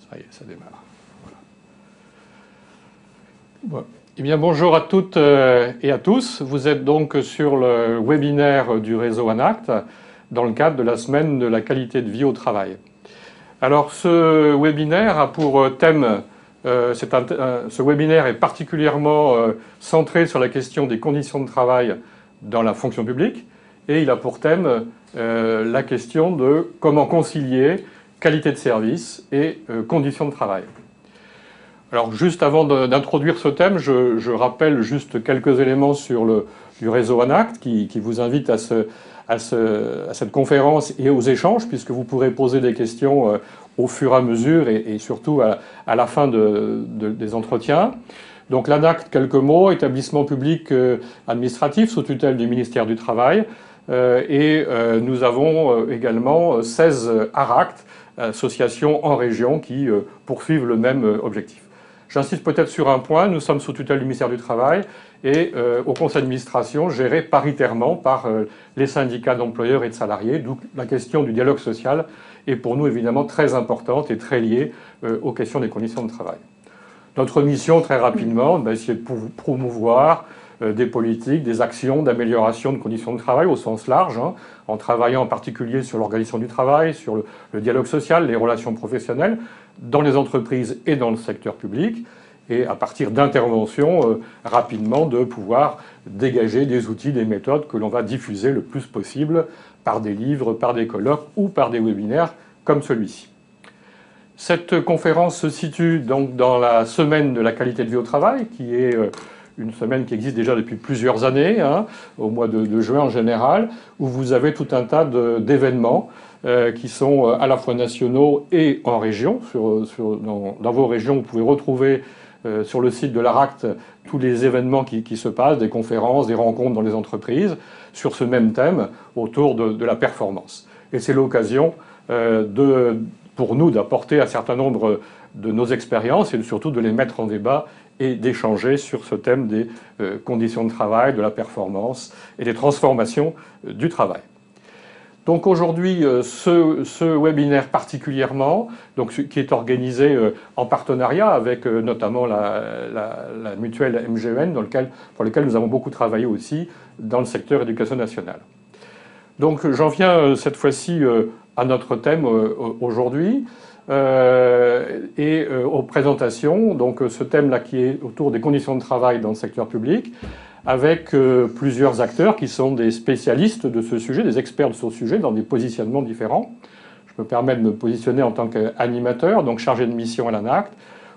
Ça y est, ça démarre. Voilà. Bon. Eh bien, bonjour à toutes et à tous. Vous êtes donc sur le webinaire du réseau ANACT dans le cadre de la semaine de la qualité de vie au travail. Alors, ce webinaire a pour thème, ce webinaire est particulièrement centré sur la question des conditions de travail dans la fonction publique et il a pour thème la question de comment concilier qualité de service et conditions de travail. Alors juste avant d'introduire ce thème, je rappelle juste quelques éléments du réseau ANACT qui vous invite à cette conférence et aux échanges, puisque vous pourrez poser des questions au fur et à mesure et surtout à la fin des entretiens. Donc l'ANACT, quelques mots, établissement public administratif sous tutelle du ministère du Travail. Nous avons également 16 ARACT, associations en région, qui poursuivent le même objectif. J'insiste peut-être sur un point, nous sommes sous tutelle du ministère du Travail et au conseil d'administration géré paritairement par les syndicats d'employeurs et de salariés, d'où la question du dialogue social est pour nous évidemment très importante et très liée aux questions des conditions de travail. Notre mission, très rapidement, c'est de promouvoir des politiques, des actions d'amélioration de conditions de travail au sens large, en travaillant en particulier sur l'organisation du travail, sur le dialogue social, les relations professionnelles, dans les entreprises et dans le secteur public, et à partir d'interventions rapidement de pouvoir dégager des outils, des méthodes que l'on va diffuser le plus possible par des livres, par des colloques ou par des webinaires comme celui-ci. Cette conférence se situe donc dans la semaine de la qualité de vie au travail, qui est une semaine qui existe déjà depuis plusieurs années, au mois de juin en général, où vous avez tout un tas d'événements qui sont à la fois nationaux et en région. Dans vos régions, vous pouvez retrouver sur le site de l'ARACT tous les événements qui se passent, des conférences, des rencontres dans les entreprises, sur ce même thème autour de la performance. Et c'est l'occasion pour nous d'apporter un certain nombre de nos expériences et surtout de les mettre en débat et d'échanger sur ce thème des conditions de travail, de la performance et des transformations du travail. Donc aujourd'hui, ce webinaire particulièrement, qui est organisé en partenariat avec notamment la mutuelle MGEN, pour lequel nous avons beaucoup travaillé aussi dans le secteur éducation nationale. Donc j'en viens cette fois-ci à notre thème aujourd'hui. Et aux présentations, donc ce thème-là qui est autour des conditions de travail dans le secteur public, avec plusieurs acteurs qui sont des spécialistes de ce sujet, des experts de ce sujet, dans des positionnements différents. Je me permets de me positionner en tant qu'animateur, donc chargé de mission à l'ANACT,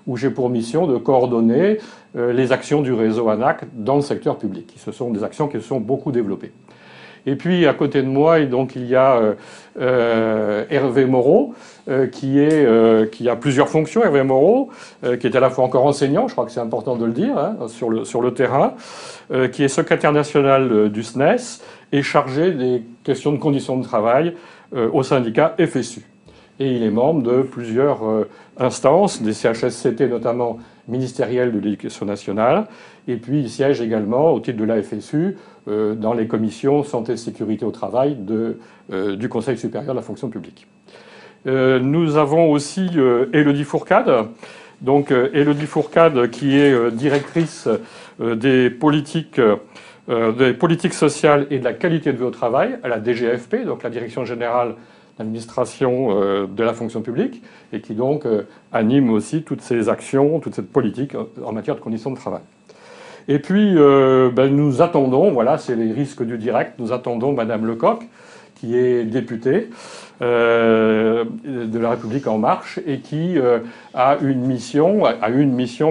où j'ai pour mission de coordonner les actions du réseau ANACT dans le secteur public. Ce sont des actions qui se sont beaucoup développées. Et puis à côté de moi, donc, il y a Hervé Moreau, qui a plusieurs fonctions. Hervé Moreau, qui est à la fois encore enseignant, je crois que c'est important de le dire, sur le terrain, qui est secrétaire national du SNES et chargé des questions de conditions de travail au syndicat FSU. Et il est membre de plusieurs instances, des CHSCT notamment ministériels de l'Éducation nationale, et puis il siège également au titre de la FSU dans les commissions santé et sécurité au travail du Conseil supérieur de la fonction publique. Nous avons aussi Élodie Fourcade, donc Élodie Fourcade qui est directrice des politiques sociales et de la qualité de vie au travail à la DGFP, donc la Direction générale d'administration de la fonction publique, et qui donc anime aussi toutes ces actions, toute cette politique en matière de conditions de travail. Et puis, nous attendons, voilà, c'est les risques du direct, nous attendons Madame Lecoq, qui est députée de la République En Marche et qui a une mission,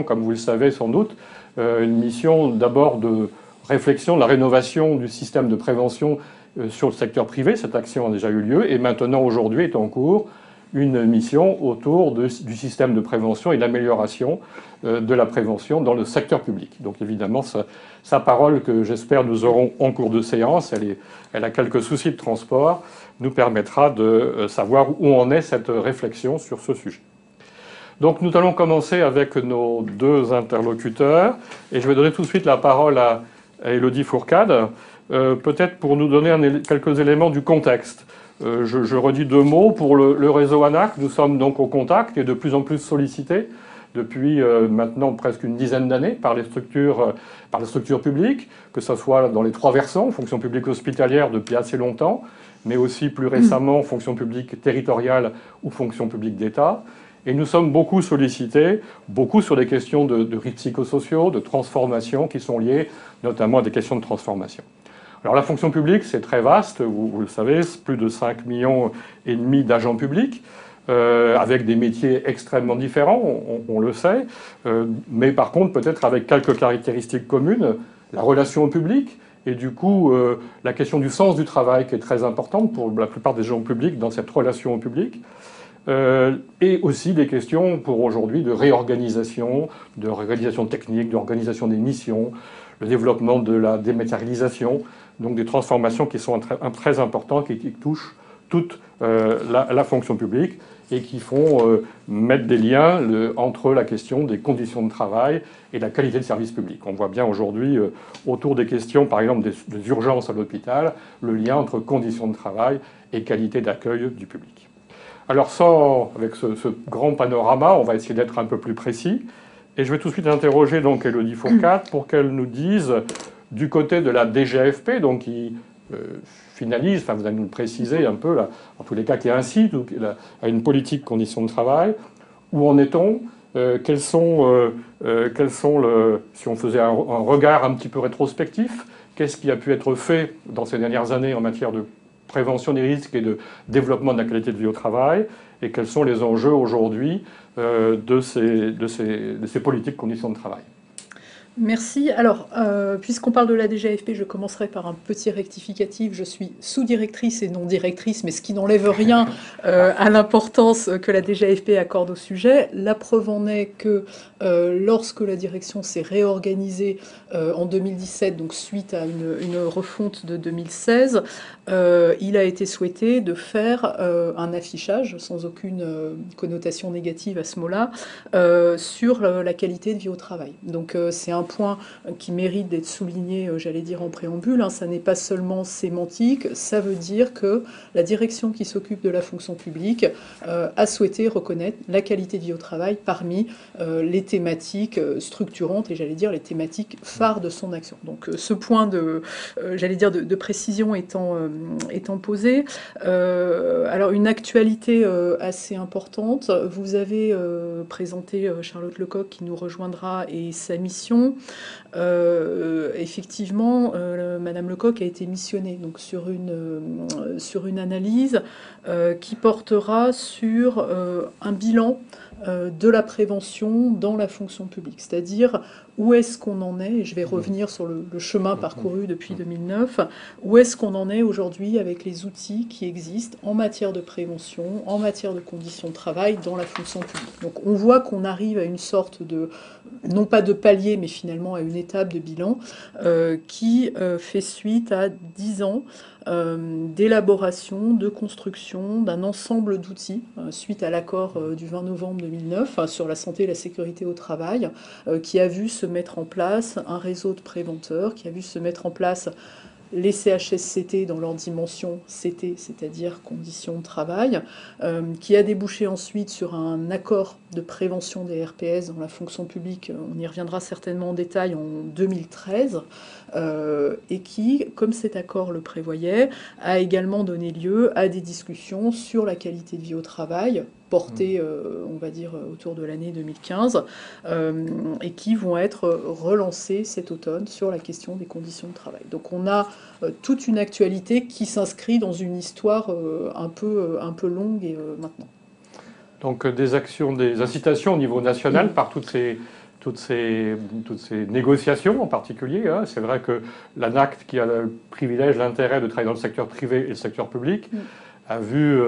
comme vous le savez sans doute, une mission d'abord de réflexion, de la rénovation du système de prévention sur le secteur privé. Cette action a déjà eu lieu et maintenant, aujourd'hui, est en cours une mission autour du système de prévention et d'amélioration de la prévention dans le secteur public. Donc évidemment, sa parole, que j'espère nous aurons en cours de séance, elle a quelques soucis de transport, nous permettra de savoir où en est cette réflexion sur ce sujet. Donc nous allons commencer avec nos deux interlocuteurs et je vais donner tout de suite la parole à Élodie Fourcade, peut-être pour nous donner quelques éléments du contexte. Je redis 2 mots. Pour le réseau ANAC, nous sommes donc au contact et de plus en plus sollicités depuis maintenant presque une dizaine d'années par les structures publiques, que ce soit dans les 3 versants, fonction publique hospitalière depuis assez longtemps, mais aussi plus récemment fonction publique territoriale ou fonction publique d'État. Et nous sommes beaucoup sollicités, beaucoup sur des questions de risques psychosociaux, de transformation qui sont liées notamment à des questions de transformation. Alors la fonction publique, c'est très vaste, vous le savez, c'est plus de 5,5 millions d'agents publics, avec des métiers extrêmement différents, on le sait, mais par contre peut-être avec quelques caractéristiques communes, la relation au public, et du coup la question du sens du travail qui est très importante pour la plupart des agents publics dans cette relation au public. Et aussi des questions pour aujourd'hui de réorganisation technique, d'organisation des missions, le développement de la dématérialisation, donc des transformations qui sont très importantes et qui touchent toute la fonction publique et qui font mettre des liens entre la question des conditions de travail et la qualité de service public. On voit bien aujourd'hui, autour des questions, par exemple, des urgences à l'hôpital, le lien entre conditions de travail et qualité d'accueil du public. Alors avec ce grand panorama, on va essayer d'être un peu plus précis. Et je vais tout de suite interroger donc Élodie Fourcade pour qu'elle nous dise, du côté de la DGAFP, donc qui finalise, enfin vous allez nous le préciser un peu, là, en tous les cas qui incite à une politique conditions de travail, où en est-on, quels sont si on faisait un regard un petit peu rétrospectif, qu'est-ce qui a pu être fait dans ces dernières années en matière de prévention des risques et de développement de la qualité de vie au travail, et quels sont les enjeux aujourd'hui de ces politiques conditions de travail. Merci. Alors, puisqu'on parle de la DGAFP, je commencerai par un petit rectificatif. Je suis sous-directrice et non directrice, mais ce qui n'enlève rien à l'importance que la DGAFP accorde au sujet. La preuve en est que lorsque la direction s'est réorganisée en 2017, donc suite à une refonte de 2016, il a été souhaité de faire un affichage, sans aucune connotation négative à ce mot-là, sur la qualité de vie au travail. Donc c'est un point qui mérite d'être souligné, j'allais dire en préambule, ça n'est pas seulement sémantique, ça veut dire que la direction qui s'occupe de la fonction publique a souhaité reconnaître la qualité de vie au travail parmi les thématiques structurantes et j'allais dire les thématiques phares de son action. Donc ce point de précision étant posé, alors une actualité assez importante, vous avez présenté Charlotte Lecoq qui nous rejoindra et sa mission. Effectivement, Madame Lecoq a été missionnée donc sur une analyse qui portera sur un bilan de la prévention dans la fonction publique, c'est-à-dire où est-ce qu'on en est, et je vais revenir sur le chemin parcouru depuis 2009, où est-ce qu'on en est aujourd'hui avec les outils qui existent en matière de prévention, en matière de conditions de travail dans la fonction publique. Donc on voit qu'on arrive à une sorte de, non pas de palier, mais finalement à une étape de bilan qui fait suite à 10 ans d'élaboration, de construction d'un ensemble d'outils suite à l'accord du 20 novembre 2009 sur la santé et la sécurité au travail, qui a vu se mettre en place un réseau de préventeurs, qui a vu se mettre en place les CHSCT dans leur dimension CT, c'est-à-dire conditions de travail, qui a débouché ensuite sur un accord de prévention des RPS dans la fonction publique, on y reviendra certainement en détail, en 2013, et qui, comme cet accord le prévoyait, a également donné lieu à des discussions sur la qualité de vie au travail, portées, on va dire, autour de l'année 2015, et qui vont être relancées cet automne sur la question des conditions de travail. Donc on a toute une actualité qui s'inscrit dans une histoire un peu longue et maintenant. Donc des actions, des incitations au niveau national par toutes ces négociations en particulier. C'est vrai que l'ANACT, qui a le privilège, l'intérêt de travailler dans le secteur privé et le secteur public, a vu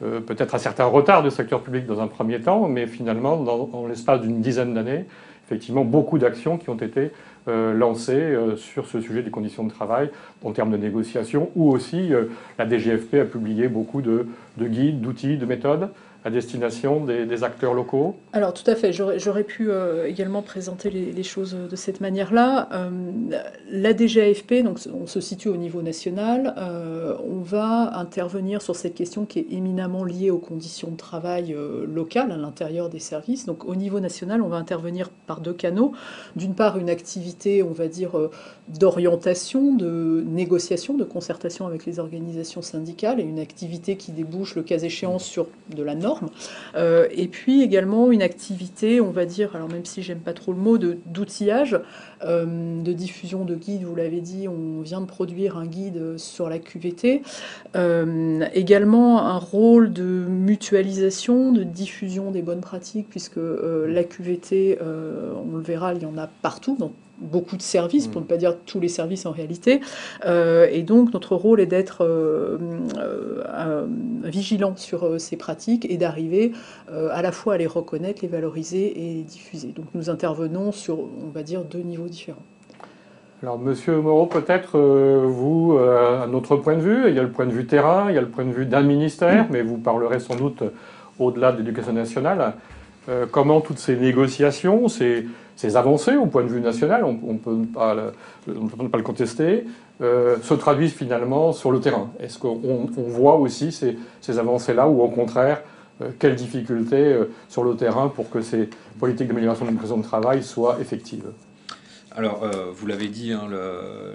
peut-être un certain retard du secteur public dans un premier temps, mais finalement, dans l'espace d'une dizaine d'années, effectivement, beaucoup d'actions qui ont été lancées sur ce sujet des conditions de travail en termes de négociation, ou aussi la DGFP a publié beaucoup de de guides, d'outils, de méthodes à destination des acteurs locaux? Alors tout à fait, j'aurais pu également présenter les choses de cette manière-là. La DGAFP, donc on se situe au niveau national, on va intervenir sur cette question qui est éminemment liée aux conditions de travail locales à l'intérieur des services. Donc au niveau national, on va intervenir par deux canaux. D'une part, une activité, on va dire, d'orientation, de négociation, de concertation avec les organisations syndicales, et une activité qui débouche, le cas échéant, sur de la norme. Et puis également une activité, on va dire, alors même si j'aime pas trop le mot, d'outillage, de diffusion de guides, vous l'avez dit, on vient de produire un guide sur la QVT. Également un rôle de mutualisation, de diffusion des bonnes pratiques, puisque la QVT, on le verra, il y en a partout, dans beaucoup de services, pour ne pas dire tous les services en réalité. Et donc notre rôle est d'être vigilant sur ces pratiques et d'arriver à la fois à les reconnaître, les valoriser et les diffuser. Donc nous intervenons sur, on va dire, deux niveaux différents. Alors, Monsieur Moreau, peut-être vous, un autre point de vue, il y a le point de vue terrain, il y a le point de vue d'un ministère, mais vous parlerez sans doute au-delà de l'éducation nationale. Comment toutes ces négociations, ces avancées au point de vue national, on ne peut pas le contester, se traduisent finalement sur le terrain? Est-ce qu'on voit aussi ces avancées-là, ou au contraire, quelles difficultés sur le terrain pour que ces politiques d'amélioration de conditions de travail soient effectives? Alors, vous l'avez dit, hein,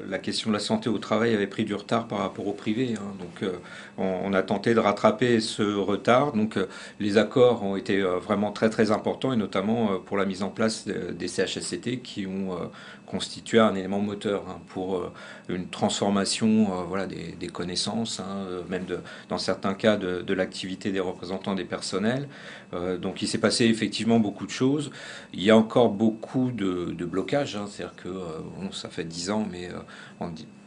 la question de la santé au travail avait pris du retard par rapport au privé. Hein, donc, on a tenté de rattraper ce retard. Donc, les accords ont été vraiment très très importants, et notamment pour la mise en place des CHSCT qui ont constitué un élément moteur, hein, pour une transformation, voilà, des connaissances, hein, même dans certains cas de l'activité des représentants des personnels. Donc, il s'est passé effectivement beaucoup de choses. Il y a encore beaucoup de blocages, hein, c'est-à-dire que bon, ça fait 10 ans, mais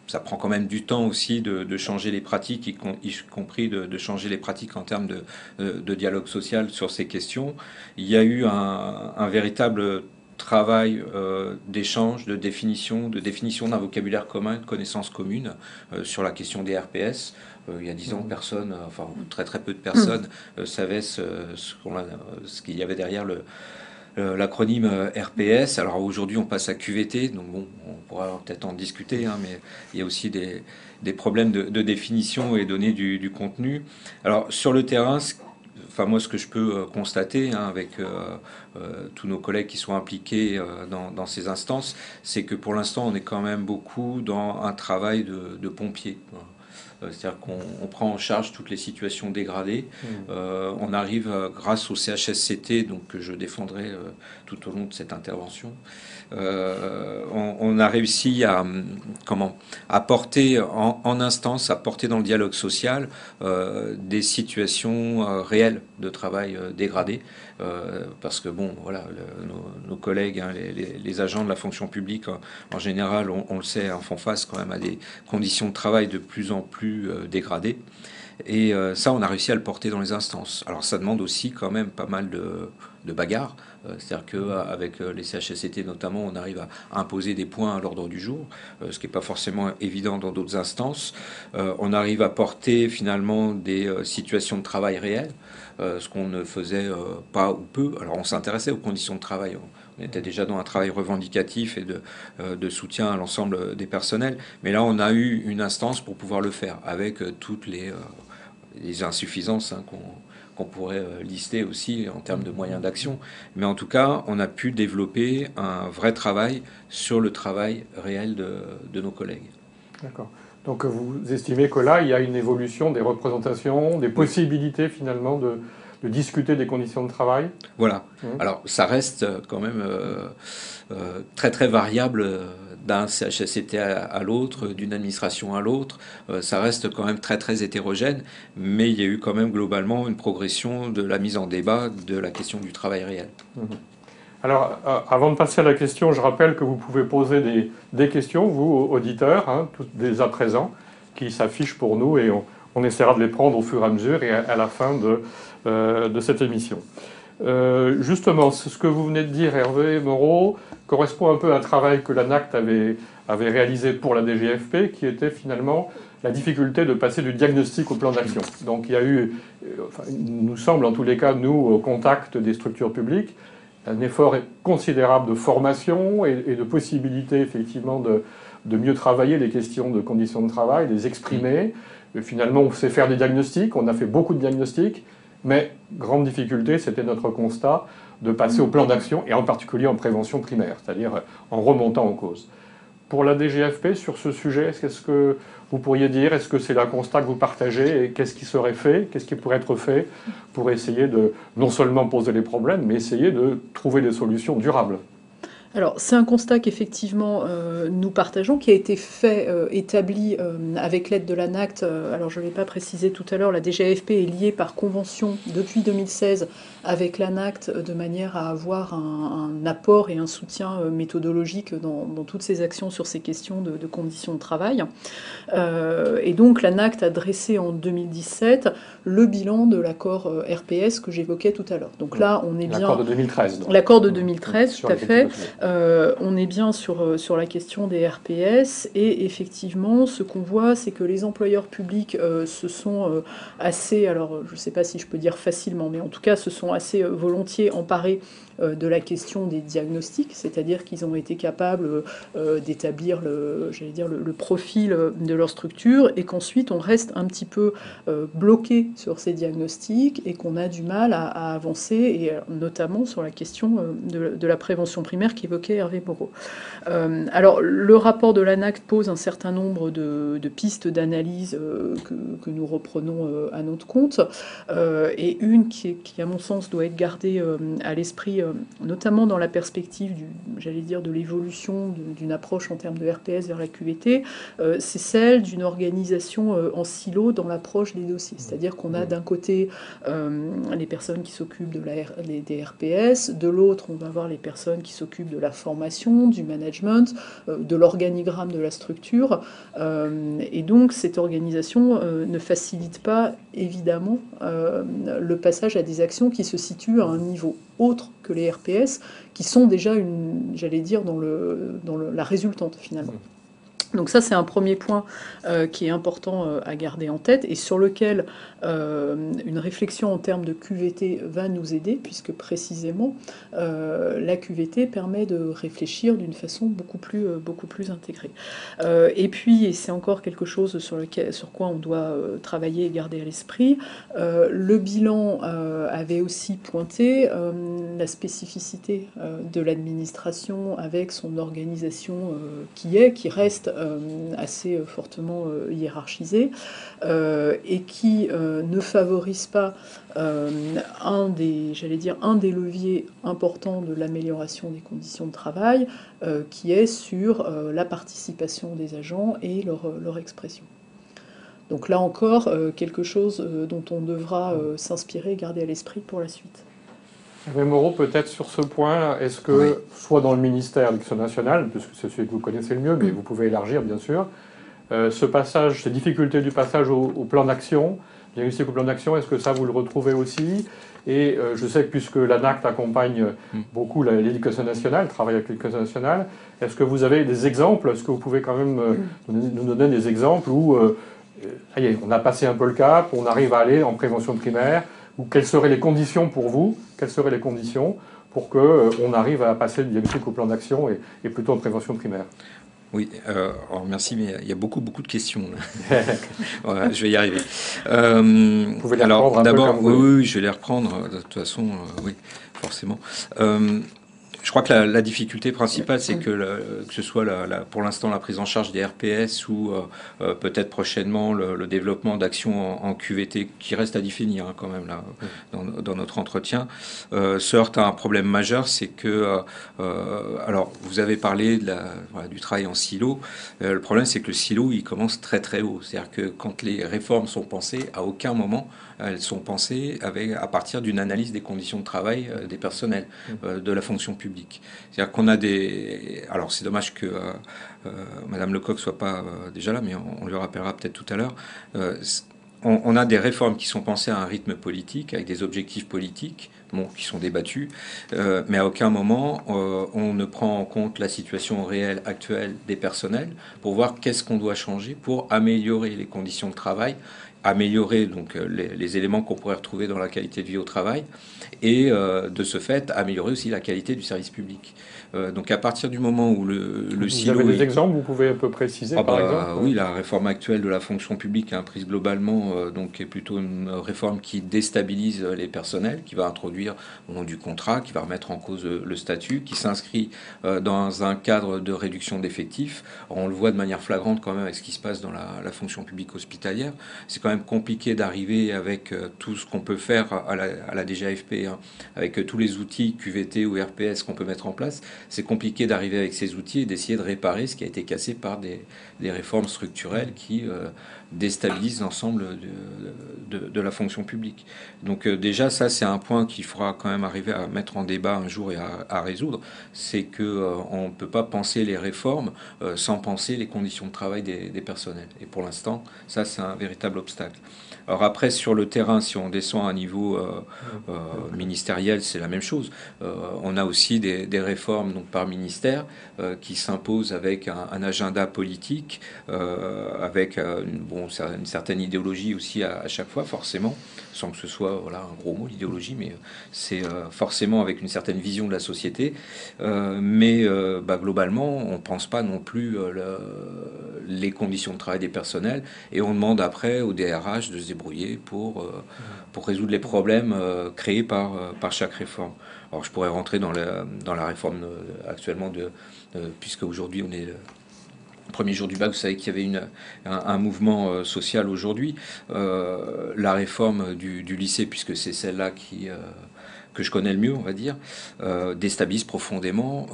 ça prend quand même du temps aussi de changer les pratiques, y compris de changer les pratiques en termes de dialogue social sur ces questions. Il y a eu un véritable travail d'échange, de définition d'un vocabulaire commun, de connaissances communes sur la question des RPS. Il y a 10 ans, personne, enfin très très peu de personnes savaient ce qu'il y avait derrière l'acronyme RPS. Alors aujourd'hui, on passe à QVT, donc bon, on pourra peut-être en discuter, hein, mais il y a aussi des problèmes de définition et donner du contenu. Alors sur le terrain, enfin moi, ce que je peux constater, hein, avec tous nos collègues qui sont impliqués dans ces instances, c'est que pour l'instant, on est quand même beaucoup dans un travail de pompier. C'est-à-dire qu'on prend en charge toutes les situations dégradées. On arrive, grâce au CHSCT, donc, que je défendrai tout au long de cette intervention, on a réussi à porter en instance, à porter dans le dialogue social des situations réelles de travail dégradées. Parce que bon, voilà, nos collègues, hein, les agents de la fonction publique en général, on le sait, hein, font face quand même à des conditions de travail de plus en plus dégradées. Et ça, on a réussi à le porter dans les instances. Alors ça demande aussi quand même pas mal de bagarres. C'est-à-dire qu'avec les CHSCT notamment, on arrive à imposer des points à l'ordre du jour, ce qui n'est pas forcément évident dans d'autres instances. On arrive à porter finalement des situations de travail réelles, ce qu'on ne faisait pas ou peu. Alors on s'intéressait aux conditions de travail. On était déjà dans un travail revendicatif et de soutien à l'ensemble des personnels. Mais là, on a eu une instance pour pouvoir le faire, avec toutes les insuffisances, hein, qu'on pourrait lister aussi en termes de moyens d'action. Mais en tout cas, on a pu développer un vrai travail sur le travail réel de nos collègues. D'accord. Donc vous estimez que là, il y a une évolution des représentations, des possibilités finalement de discuter des conditions de travail? Voilà. Alors ça reste quand même très très variable d'un CHSCT à l'autre, d'une administration à l'autre. Ça reste quand même très très hétérogène, mais il y a eu quand même globalement une progression de la mise en débat de la question du travail réel. Alors, avant de passer à la question, je rappelle que vous pouvez poser des questions, vous, auditeurs, hein, toutes dès à présent, qui s'affichent pour nous, et on essaiera de les prendre au fur et à mesure et à la fin de cette émission. Justement, ce que vous venez de dire, Hervé Moreau, correspond un peu à un travail que l'ANACT avait réalisé pour la DGFP, qui était finalement la difficulté de passer du diagnostic au plan d'action. Donc il y a eu, il nous semble en tous les cas, nous, au contact des structures publiques, un effort considérable de formation et de possibilité effectivement de mieux travailler les questions de conditions de travail, les exprimer. Et finalement, on sait faire des diagnostics, on a fait beaucoup de diagnostics, mais grande difficulté, c'était notre constat, de passer au plan d'action, et en particulier en prévention primaire, c'est-à-dire en remontant en cause. Pour la DGFP, sur ce sujet, qu'est-ce que vous pourriez dire? Est-ce que c'est un constat que vous partagez? Et qu'est-ce qui serait fait? Qu'est-ce qui pourrait être fait pour essayer de non seulement poser les problèmes, mais essayer de trouver des solutions durables? Alors, c'est un constat qu'effectivement nous partageons, qui a été fait, établi avec l'aide de l'ANACT. Alors, je ne l'ai pas précisé tout à l'heure, la DGAFP est liée par convention depuis 2016 avec l'ANACT de manière à avoir un apport et un soutien méthodologique dans toutes ces actions sur ces questions de conditions de travail. Et donc, l'ANACT a dressé en 2017 le bilan de l'accord RPS que j'évoquais tout à l'heure. Donc là, on est bien... L'accord de 2013. L'accord de 2013, tout à fait. On est bien sur la question des RPS, et effectivement, ce qu'on voit, c'est que les employeurs publics se sont assez, alors je ne sais pas si je peux dire facilement, mais en tout cas se sont assez volontiers emparés de la question des diagnostics, c'est-à-dire qu'ils ont été capables d'établir le profil de leur structure, et qu'ensuite on reste un petit peu bloqué sur ces diagnostics et qu'on a du mal à avancer, et notamment sur la question de la prévention primaire qu'évoquait Hervé Moreau. Alors le rapport de l'ANACT pose un certain nombre de pistes d'analyse que nous reprenons à notre compte, et une qui à mon sens doit être gardée à l'esprit, notamment dans la perspective de l'évolution d'une approche en termes de RPS vers la QVT, c'est celle d'une organisation en silo dans l'approche des dossiers. C'est-à-dire qu'on a d'un côté les personnes qui s'occupent des RPS, de l'autre on va avoir les personnes qui s'occupent de la formation, du management, de l'organigramme de la structure, et donc cette organisation ne facilite pas évidemment le passage à des actions qui se situent à un niveau autre que les RPS, qui sont déjà dans la résultante finalement. Donc ça, c'est un premier point qui est important à garder en tête, et sur lequel une réflexion en termes de QVT va nous aider, puisque précisément la QVT permet de réfléchir d'une façon beaucoup plus intégrée. Et puis, et c'est encore quelque chose sur quoi on doit travailler et garder à l'esprit, le bilan avait aussi pointé la spécificité de l'administration avec son organisation qui reste assez fortement hiérarchisée, et qui ne favorise pas un des leviers importants de l'amélioration des conditions de travail, qui est sur la participation des agents et leur expression. Donc là encore, quelque chose dont on devra s'inspirer et garder à l'esprit pour la suite. Hervé Moreau, peut-être sur ce point, est-ce que, soit dans le ministère de l'Éducation nationale, puisque c'est celui que vous connaissez le mieux, mais vous pouvez élargir bien sûr, ces difficultés du passage au plan d'action, diagnostic au plan d'action, est-ce que ça vous le retrouvez aussi? Et je sais que puisque l'ANACT accompagne beaucoup l'éducation nationale, travaille avec l'éducation nationale, est-ce que vous avez des exemples? Est-ce que vous pouvez quand même nous donner des exemples où on a passé un peu le cap, on arrive à aller en prévention primaire, ou quelles seraient les conditions pour vous? Quelles seraient les conditions pour qu'on arrive à passer du diagnostic au plan d'action et plutôt en prévention primaire? Oui, alors merci, mais il y a beaucoup de questions. Voilà, je vais y arriver. Vous pouvez les reprendre un peu d'abord, comme vous voulez. oui, je vais les reprendre. De toute façon, oui, forcément. Je crois que la difficulté principale, c'est que ce soit pour l'instant la prise en charge des RPS ou peut-être prochainement le développement d'actions en QVT, qui reste à définir quand même là, dans notre entretien, se heurte à un problème majeur, c'est que, alors vous avez parlé du travail en silo, le problème c'est que le silo il commence très très haut, c'est-à-dire que quand les réformes sont pensées, à aucun moment elles sont pensées à partir d'une analyse des conditions de travail des personnels de la fonction publique. C'est-à-dire qu'on a alors c'est dommage que Madame Lecoq soit pas déjà là, mais on lui rappellera peut-être tout à l'heure. on a des réformes qui sont pensées à un rythme politique, avec des objectifs politiques, bon, qui sont débattus, mais à aucun moment on ne prend en compte la situation réelle actuelle des personnels pour voir qu'est-ce qu'on doit changer pour améliorer les conditions de travail, améliorer donc les éléments qu'on pourrait retrouver dans la qualité de vie au travail, et de ce fait améliorer aussi la qualité du service public. Donc à partir du moment où le silo... Vous avez des exemples, vous pouvez un peu préciser, Ah par bah, exemple? oui, la réforme actuelle de la fonction publique, hein, prise globalement, donc est plutôt une réforme qui déstabilise les personnels, qui va introduire du contrat, qui va remettre en cause le statut, qui s'inscrit dans un cadre de réduction d'effectifs. On le voit de manière flagrante quand même avec ce qui se passe dans la fonction publique hospitalière. C'est quand même compliqué d'arriver avec tout ce qu'on peut faire à la DGAFP, hein, avec tous les outils QVT ou RPS qu'on peut mettre en place. C'est compliqué d'arriver avec ces outils et d'essayer de réparer ce qui a été cassé par des réformes structurelles qui déstabilisent l'ensemble de la fonction publique. Donc déjà, ça, c'est un point qu'il faudra quand même arriver à mettre en débat un jour et à résoudre. C'est qu'on ne peut pas penser les réformes sans penser les conditions de travail des personnels. Et pour l'instant, ça, c'est un véritable obstacle. Alors après, sur le terrain, si on descend à un niveau ministériel, c'est la même chose. On a aussi des réformes donc, par ministère qui s'imposent avec un agenda politique, avec une certaine idéologie aussi à chaque fois, forcément, sans que ce soit voilà, un gros mot, l'idéologie, mais c'est forcément avec une certaine vision de la société. Mais globalement, on ne pense pas non plus les conditions de travail des personnels et on demande après au DRH de se débrouiller pour résoudre les problèmes créés par chaque réforme. Alors je pourrais rentrer dans la réforme actuellement, puisque aujourd'hui on est le premier jour du bac, vous savez qu'il y avait un mouvement social aujourd'hui. La réforme du lycée, puisque c'est celle-là que je connais le mieux, on va dire, déstabilise profondément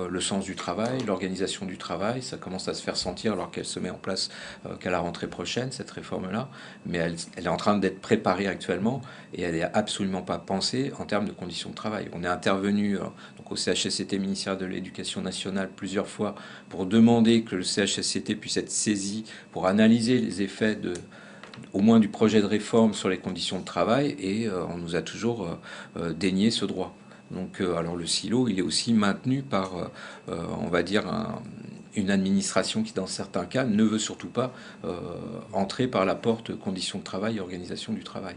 le sens du travail, l'organisation du travail. Ça commence à se faire sentir alors qu'elle se met en place qu'à la rentrée prochaine, cette réforme-là. Mais elle est en train d'être préparée actuellement et elle n'est absolument pas pensée en termes de conditions de travail. On est intervenu donc au CHSCT, ministère de l'Éducation nationale, plusieurs fois pour demander que le CHSCT puisse être saisi pour analyser les effets au moins du projet de réforme sur les conditions de travail, et on nous a toujours dénié ce droit. Donc alors le silo, il est aussi maintenu par, on va dire, une administration qui, dans certains cas, ne veut surtout pas entrer par la porte conditions de travail et organisation du travail.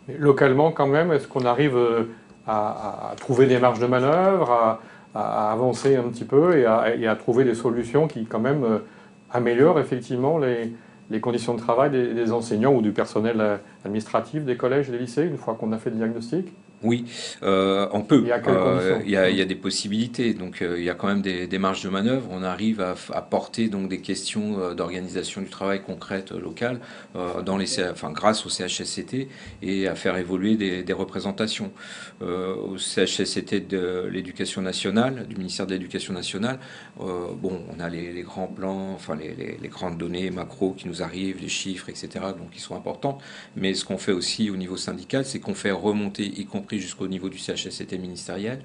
Mais localement, quand même, est-ce qu'on arrive à trouver des marges de manœuvre, à avancer un petit peu et à trouver des solutions qui, quand même, améliorent effectivement les conditions de travail des enseignants ou du personnel administratif des collèges et des lycées, une fois qu'on a fait le diagnostic? Oui, on peut. Et à quelles conditions? Il y a des possibilités. Donc, il y a quand même des marges de manœuvre. On arrive à porter donc des questions d'organisation du travail concrètes locales grâce au CHSCT et à faire évoluer des représentations. Au CHSCT de l'Éducation nationale, du ministère de l'Éducation nationale, on a les grands plans, enfin les grandes données macro qui nous arrivent, les chiffres, etc. Donc, qui sont importants. Mais ce qu'on fait aussi au niveau syndical, c'est qu'on fait remonter, y compris jusqu'au niveau du CHSCT ministériel,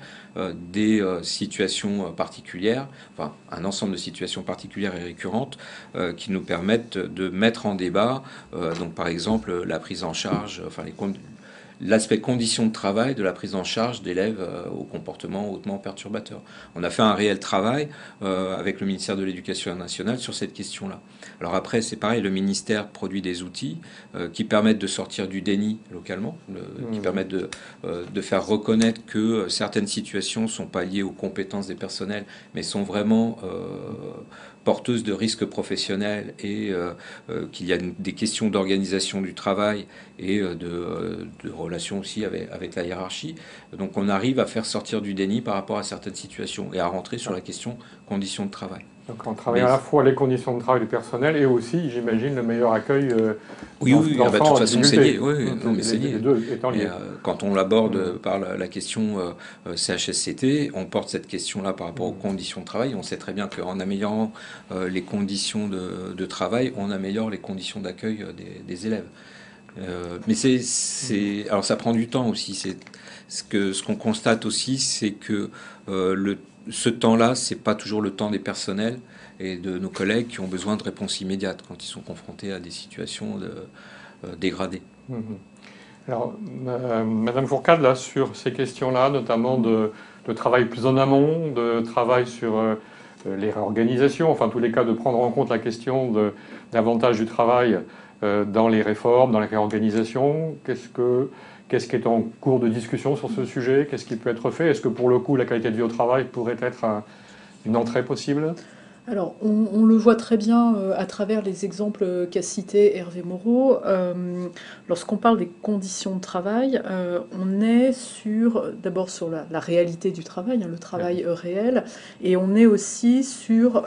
des situations particulières, enfin un ensemble de situations particulières et récurrentes qui nous permettent de mettre en débat, donc par exemple la prise en charge, l'aspect conditions de travail de la prise en charge d'élèves au comportement hautement perturbateur. On a fait un réel travail avec le ministère de l'Éducation nationale sur cette question-là. Alors après, c'est pareil, le ministère produit des outils qui permettent de sortir du déni localement, qui permettent de faire reconnaître que certaines situations ne sont pas liées aux compétences des personnels, mais sont vraiment porteuses de risques professionnels et qu'il y a des questions d'organisation du travail et de relation aussi avec la hiérarchie. Donc on arrive à faire sortir du déni par rapport à certaines situations et à rentrer sur la question conditions de travail. Donc on travaille à la fois les conditions de travail du personnel et aussi, j'imagine, le meilleur accueil de toute façon c'est lié. Les deux étant liés. Quand on l'aborde par la question CHSCT, on porte cette question-là par rapport aux conditions de travail. On sait très bien qu'en améliorant les conditions de travail, on améliore les conditions d'accueil des élèves. Mais alors ça prend du temps aussi. Ce qu'on constate aussi, c'est que ce temps-là, c'est pas toujours le temps des personnels et de nos collègues qui ont besoin de réponses immédiates quand ils sont confrontés à des situations dégradées. Mhm. Alors, Madame Fourcade, là, sur ces questions-là, notamment de travail plus en amont, de travail sur les réorganisations, enfin, en tous les cas, de prendre en compte la question davantage du travail dans les réformes, dans les réorganisations, qu'est-ce qui est en cours de discussion sur ce sujet? Qu'est-ce qui peut être fait? Est-ce que pour le coup, la qualité de vie au travail pourrait être une entrée possible? Alors, on le voit très bien à travers les exemples qu'a cités Hervé Moreau. Lorsqu'on parle des conditions de travail, on est d'abord sur la réalité du travail, hein, le travail réel, et on est aussi sur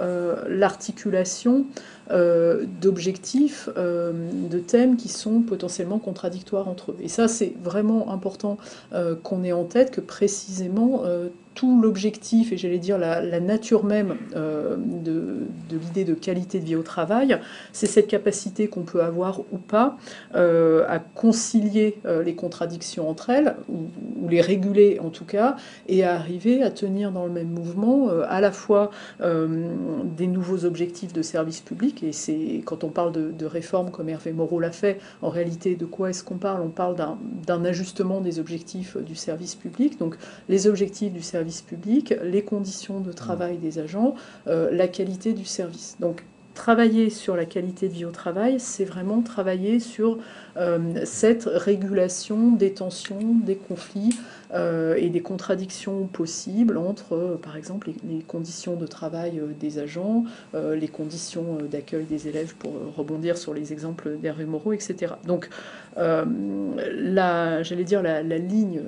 l'articulation d'objectifs, de thèmes qui sont potentiellement contradictoires entre eux. Et ça, c'est vraiment important qu'on ait en tête que précisément tout l'objectif, et j'allais dire la nature même de l'idée de qualité de vie au travail, c'est cette capacité qu'on peut avoir ou pas à concilier les contradictions entre elles, ou les réguler en tout cas, et à arriver à tenir dans le même mouvement à la fois des nouveaux objectifs de service public, et c'est quand on parle de réforme comme Hervé Moreau l'a fait, en réalité de quoi est-ce qu'on parle? On parle d'un ajustement des objectifs du service public, donc les objectifs du service public, les conditions de travail des agents, la qualité du service. Donc travailler sur la qualité de vie au travail, c'est vraiment travailler sur cette régulation des tensions, des conflits et des contradictions possibles entre, par exemple, les conditions de travail des agents, les conditions d'accueil des élèves, pour rebondir sur les exemples d'Hervé Moreau, etc. Donc, j'allais dire la ligne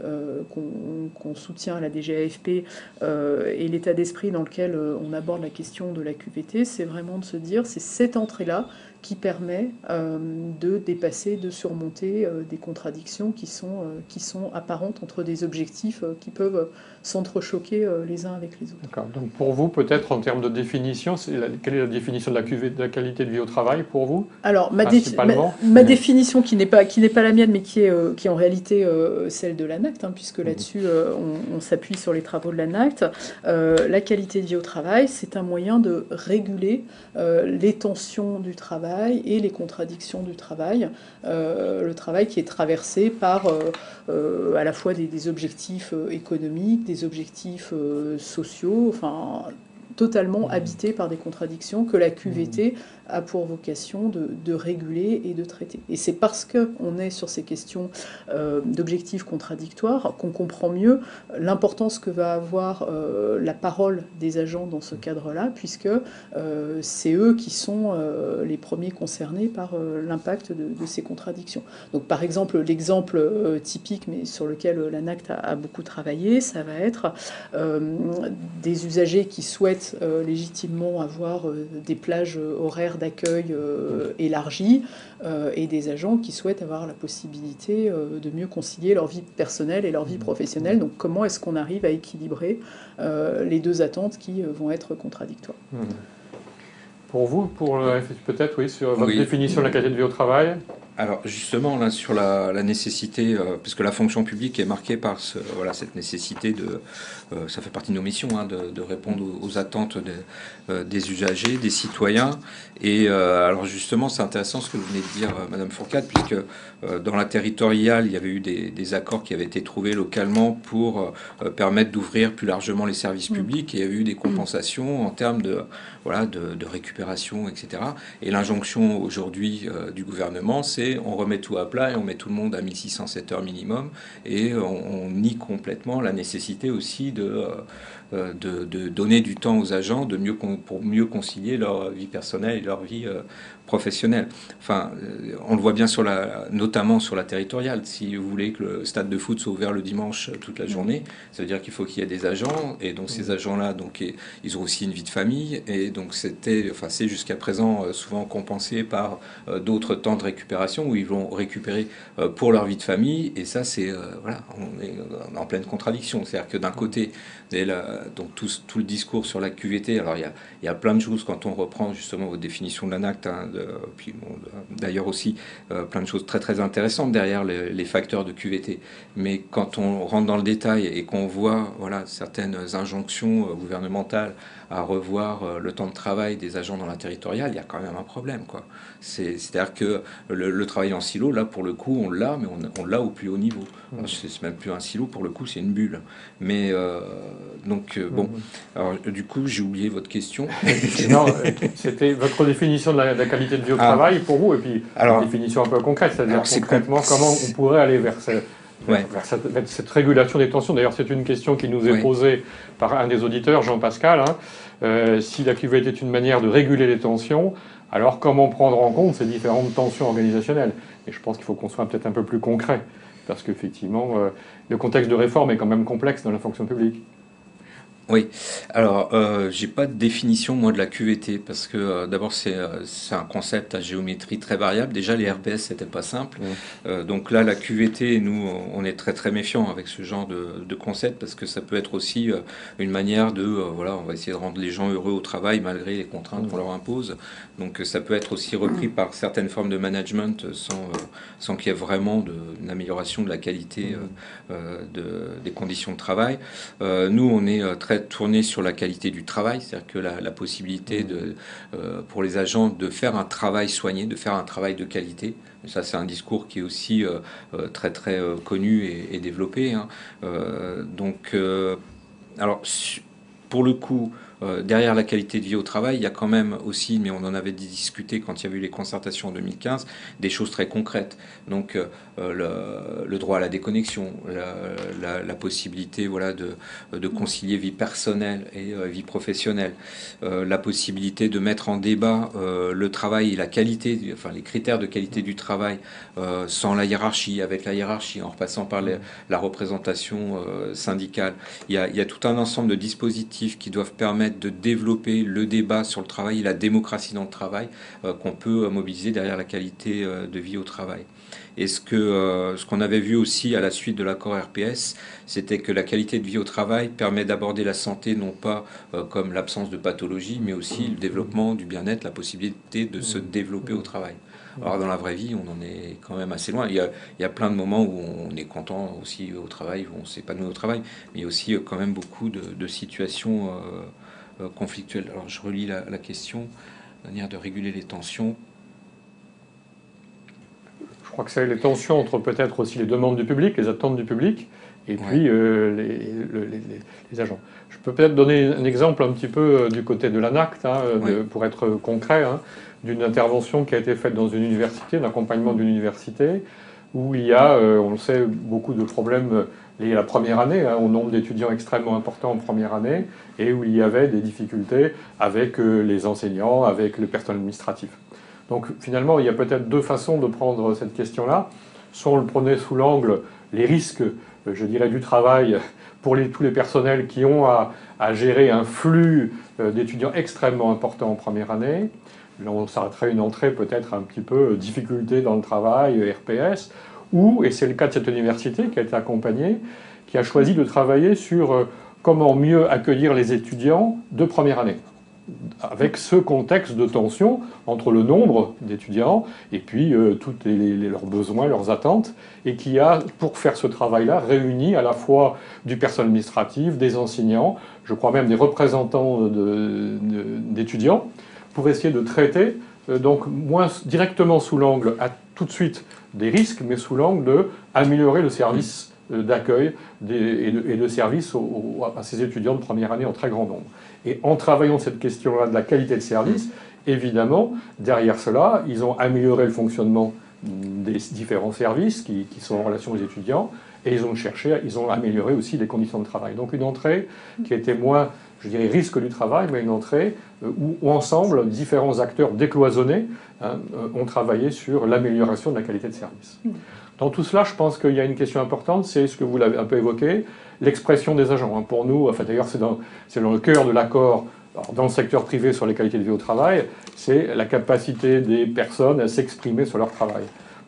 qu'on soutient à la DGAFP et l'état d'esprit dans lequel on aborde la question de la QVT, c'est vraiment de se dire, c'est cette entrée-là qui permet de dépasser, de surmonter des contradictions qui sont apparentes entre des objectifs qui peuvent s'entrechoquer les uns avec les autres. D'accord. Donc pour vous, peut-être en termes de définition, quelle est la définition de la qualité de vie au travail pour vous? Alors ma Principalement définition qui n'est pas la mienne, mais qui est en réalité celle de l'ANACT, hein, puisque là-dessus on s'appuie sur les travaux de l'ANACT. La qualité de vie au travail, c'est un moyen de réguler les tensions du travail et les contradictions du travail. Le travail qui est traversé par à la fois des objectifs économiques, des objectifs sociaux, enfin totalement habité par des contradictions que la QVT a pour vocation de réguler et de traiter. Et c'est parce qu'on est sur ces questions d'objectifs contradictoires qu'on comprend mieux l'importance que va avoir la parole des agents dans ce cadre-là, puisque c'est eux qui sont les premiers concernés par l'impact de ces contradictions. Donc par exemple, l'exemple typique, mais sur lequel l'ANACT a beaucoup travaillé, ça va être des usagers qui souhaitent légitimement avoir des plages horaires d'accueil élargies et des agents qui souhaitent avoir la possibilité de mieux concilier leur vie personnelle et leur vie professionnelle. Donc comment est-ce qu'on arrive à équilibrer les deux attentes qui vont être contradictoires? Pour vous, peut-être, oui, sur votre définition de la qualité de vie au travail? Alors justement, là, sur la nécessité, puisque la fonction publique est marquée par cette nécessité ça fait partie de nos missions, hein, de répondre aux attentes des usagers, des citoyens. Et alors justement, c'est intéressant ce que vous venez de dire, Madame Fourcade, puisque dans la territoriale, il y avait eu des accords qui avaient été trouvés localement pour permettre d'ouvrir plus largement les services publics. Et il y a eu des compensations en termes de récupération, etc. Et l'injonction aujourd'hui du gouvernement, c'est on remet tout à plat et on met tout le monde à 1607 heures minimum, et on nie complètement la nécessité aussi de donner du temps aux agents pour mieux concilier leur vie personnelle et leur vie professionnelle. Enfin, on le voit bien notamment sur la territoriale. Si vous voulez que le stade de foot soit ouvert le dimanche toute la journée, ça veut dire qu'il faut qu'il y ait des agents, et donc ces agents-là, donc ils ont aussi une vie de famille, et donc c'est jusqu'à présent souvent compensé par d'autres temps de récupération rémunération où ils vont récupérer pour leur vie de famille. Et ça, c'est voilà, on est en pleine contradiction. C'est-à-dire que d'un côté, donc tout le discours sur la QVT, alors il y a plein de choses quand on reprend justement votre définition de l'ANACT, hein, puis bon, d'ailleurs aussi plein de choses très très intéressantes derrière les facteurs de QVT. Mais quand on rentre dans le détail et qu'on voit voilà, certaines injonctions gouvernementales à revoir le temps de travail des agents dans la territoriale, il y a quand même un problème, quoi. C'est-à-dire que le travail en silo, là, pour le coup, on l'a, mais on l'a au plus haut niveau. C'est même plus un silo, pour le coup, c'est une bulle. Mais donc, bon. Alors, du coup, j'ai oublié votre question. Non, c'était votre définition de la qualité de vie au travail pour vous, et puis une définition un peu concrète, c'est-à-dire concrètement comment on pourrait aller vers cette régulation des tensions. D'ailleurs, c'est une question qui nous est posée par un des auditeurs, Jean-Pascal. Hein. Si la QVT est une manière de réguler les tensions, alors comment prendre en compte ces différentes tensions organisationnelles? Et je pense qu'il faut qu'on soit peut-être un peu plus concret, parce qu'effectivement, le contexte de réforme est quand même complexe dans la fonction publique. Oui, alors j'ai pas de définition moi de la QVT parce que d'abord c'est un concept à géométrie très variable. Déjà les RPS c'était pas simple, donc là la QVT nous on est très très méfiants avec ce genre de concept parce que ça peut être aussi une manière de voilà on va essayer de rendre les gens heureux au travail malgré les contraintes qu'on leur impose. Donc ça peut être aussi repris par certaines formes de management sans qu'il y ait vraiment une amélioration de la qualité des conditions de travail. Nous on est très tourné sur la qualité du travail, c'est-à-dire que la possibilité pour les agents de faire un travail soigné, de faire un travail de qualité. Ça, c'est un discours qui est aussi très très connu et développé. Hein. Donc, alors, pour le coup, derrière la qualité de vie au travail, il y a quand même aussi, mais on en avait discuté quand il y avait eu les concertations en 2015, des choses très concrètes. Donc le droit à la déconnexion, la possibilité voilà, de concilier vie personnelle et vie professionnelle, la possibilité de mettre en débat le travail et la qualité, enfin les critères de qualité du travail sans la hiérarchie, avec la hiérarchie, en repassant par la représentation syndicale. Il y a tout un ensemble de dispositifs qui doivent permettre de développer le débat sur le travail et la démocratie dans le travail qu'on peut mobiliser derrière la qualité de vie au travail. Et ce qu'on avait vu aussi à la suite de l'accord RPS, c'était que la qualité de vie au travail permet d'aborder la santé non pas comme l'absence de pathologie, mais aussi le développement du bien-être, la possibilité de se développer au travail. Alors dans la vraie vie, on en est quand même assez loin. Il y a plein de moments où on est content aussi au travail, où on s'épanouit au travail, mais il y a aussi quand même beaucoup de situations conflictuelles. Alors je relis la question, manière de réguler les tensions. Je crois que c'est les tensions entre peut-être aussi les demandes du public, les attentes du public, et puis les agents. Je peux peut-être donner un exemple un petit peu du côté de l'ANACT, hein, pour être concret, hein, d'une intervention qui a été faite dans une université, d'accompagnement d'une université, où il y a, on le sait, beaucoup de problèmes liés à la première année, hein, au nombre d'étudiants extrêmement important en première année, et où il y avait des difficultés avec les enseignants, avec le personnel administratif. Donc finalement, il y a peut-être deux façons de prendre cette question-là. Soit on le prenait sous l'angle les risques, je dirais, du travail pour tous les personnels qui ont à gérer un flux d'étudiants extrêmement important en première année. Là, on s'arrêterait une entrée peut-être un petit peu difficulté dans le travail, RPS, ou, et c'est le cas de cette université qui a été accompagnée, qui a choisi de travailler sur comment mieux accueillir les étudiants de première année, avec ce contexte de tension entre le nombre d'étudiants et puis tous leurs besoins, leurs attentes, et qui a, pour faire ce travail-là, réuni à la fois du personnel administratif, des enseignants, je crois même des représentants d'étudiants, pour essayer de traiter, donc moins directement sous l'angle tout de suite des risques, mais sous l'angle d'améliorer le service d'accueil et de service à ces étudiants de première année en très grand nombre. Et en travaillant cette question-là de la qualité de service, évidemment, derrière cela, ils ont amélioré le fonctionnement des différents services qui sont en relation aux étudiants, et ils ont amélioré aussi les conditions de travail. Donc une entrée qui était moins, je dirais, risque du travail, mais une entrée où ensemble, différents acteurs décloisonnés ont travaillé sur l'amélioration de la qualité de service. Dans tout cela, je pense qu'il y a une question importante, c'est ce que vous l'avez un peu évoqué, l'expression des agents. Pour nous, enfin d'ailleurs c'est dans le cœur de l'accord dans le secteur privé sur les qualités de vie au travail, c'est la capacité des personnes à s'exprimer sur leur travail.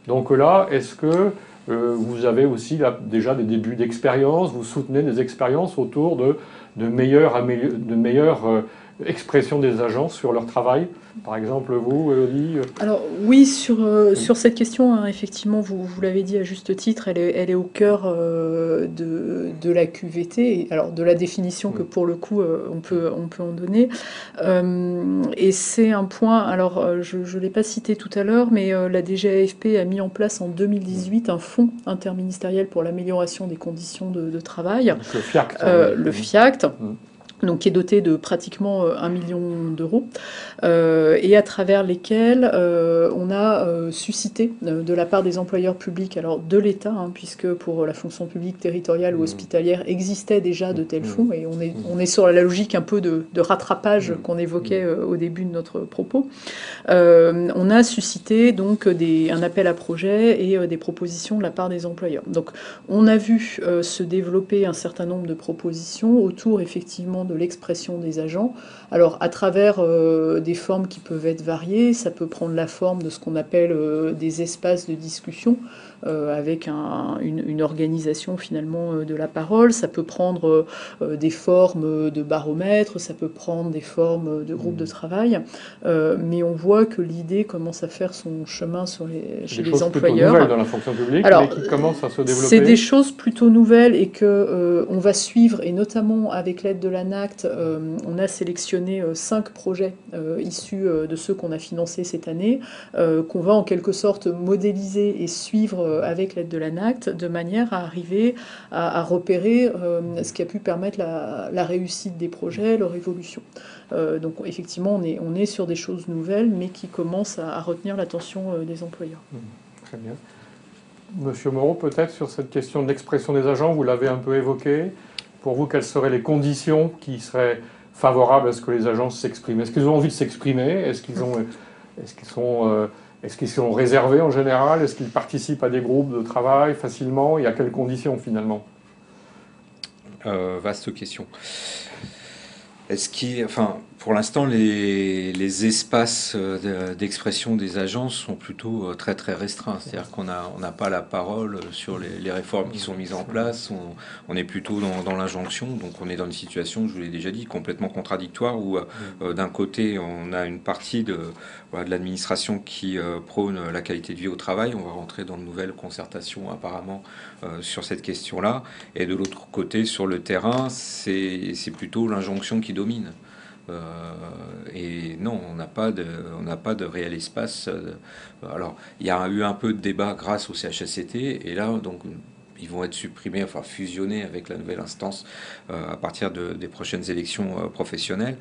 Donc là, est-ce que vous avez aussi là, déjà des débuts d'expérience, vous soutenez des expériences autour de meilleures expressions des agents sur leur travail? Par exemple, vous, Elodie? Alors oui, sur cette question, hein, effectivement, vous l'avez dit à juste titre, elle est au cœur de la QVT, alors de la définition que pour le coup on peut en donner. Et c'est un point, alors je ne l'ai pas cité tout à l'heure, mais la DGAFP a mis en place en 2018 un fonds interministériel pour l'amélioration des conditions de travail. Le FIACT. Le FIACT. Donc, qui est doté de pratiquement 1 million d'euros, et à travers lesquels on a suscité de la part des employeurs publics, alors de l'État, hein, puisque pour la fonction publique territoriale ou hospitalière existait déjà de tels fonds, et on est sur la logique un peu de rattrapage qu'on évoquait au début de notre propos. On a suscité donc un appel à projet et des propositions de la part des employeurs. Donc, on a vu se développer un certain nombre de propositions autour effectivement de l'expression des agents. Alors à travers des formes qui peuvent être variées, ça peut prendre la forme de ce qu'on appelle des espaces de discussion avec une organisation finalement de la parole, ça peut prendre des formes de baromètres, ça peut prendre des formes de groupes de travail, mais on voit que l'idée commence à faire son chemin chez les employeurs. Nouvelles dans la fonction publique, alors, mais qui commencent à se développer. C'est des choses plutôt nouvelles et que on va suivre, et notamment avec l'aide de l'ANACT, on a sélectionné 5 projets issus de ceux qu'on a financés cette année, qu'on va en quelque sorte modéliser et suivre avec l'aide de l'ANACT, de manière à arriver à repérer ce qui a pu permettre la réussite des projets, leur évolution. Donc effectivement, on est sur des choses nouvelles, mais qui commencent à retenir l'attention des employeurs. Très bien. Monsieur Moreau, peut-être sur cette question de l'expression des agents, vous l'avez un peu évoqué. Pour vous, quelles seraient les conditions qui seraient favorables à ce que les agents s'expriment? Est-ce qu'ils ont envie de s'exprimer? Est-ce qu'ils sont réservés en général? Est-ce qu'ils participent à des groupes de travail facilement? Et à quelles conditions finalement? Vaste question. Pour l'instant, les espaces d'expression des agences sont plutôt très très restreints. C'est-à-dire qu'on n'a pas la parole sur les réformes qui sont mises en place. On est plutôt dans l'injonction. Donc on est dans une situation, je vous l'ai déjà dit, complètement contradictoire où d'un côté on a une partie de l'administration qui prône la qualité de vie au travail. On va rentrer dans de nouvelles concertations apparemment sur cette question-là. Et de l'autre côté, sur le terrain, c'est plutôt l'injonction qui domine. Et non, on n'a pas de réel espace. Alors, il y a eu un peu de débat grâce au CHSCT, et là, donc, ils vont être supprimés, enfin fusionnés avec la nouvelle instance à partir des prochaines élections professionnelles.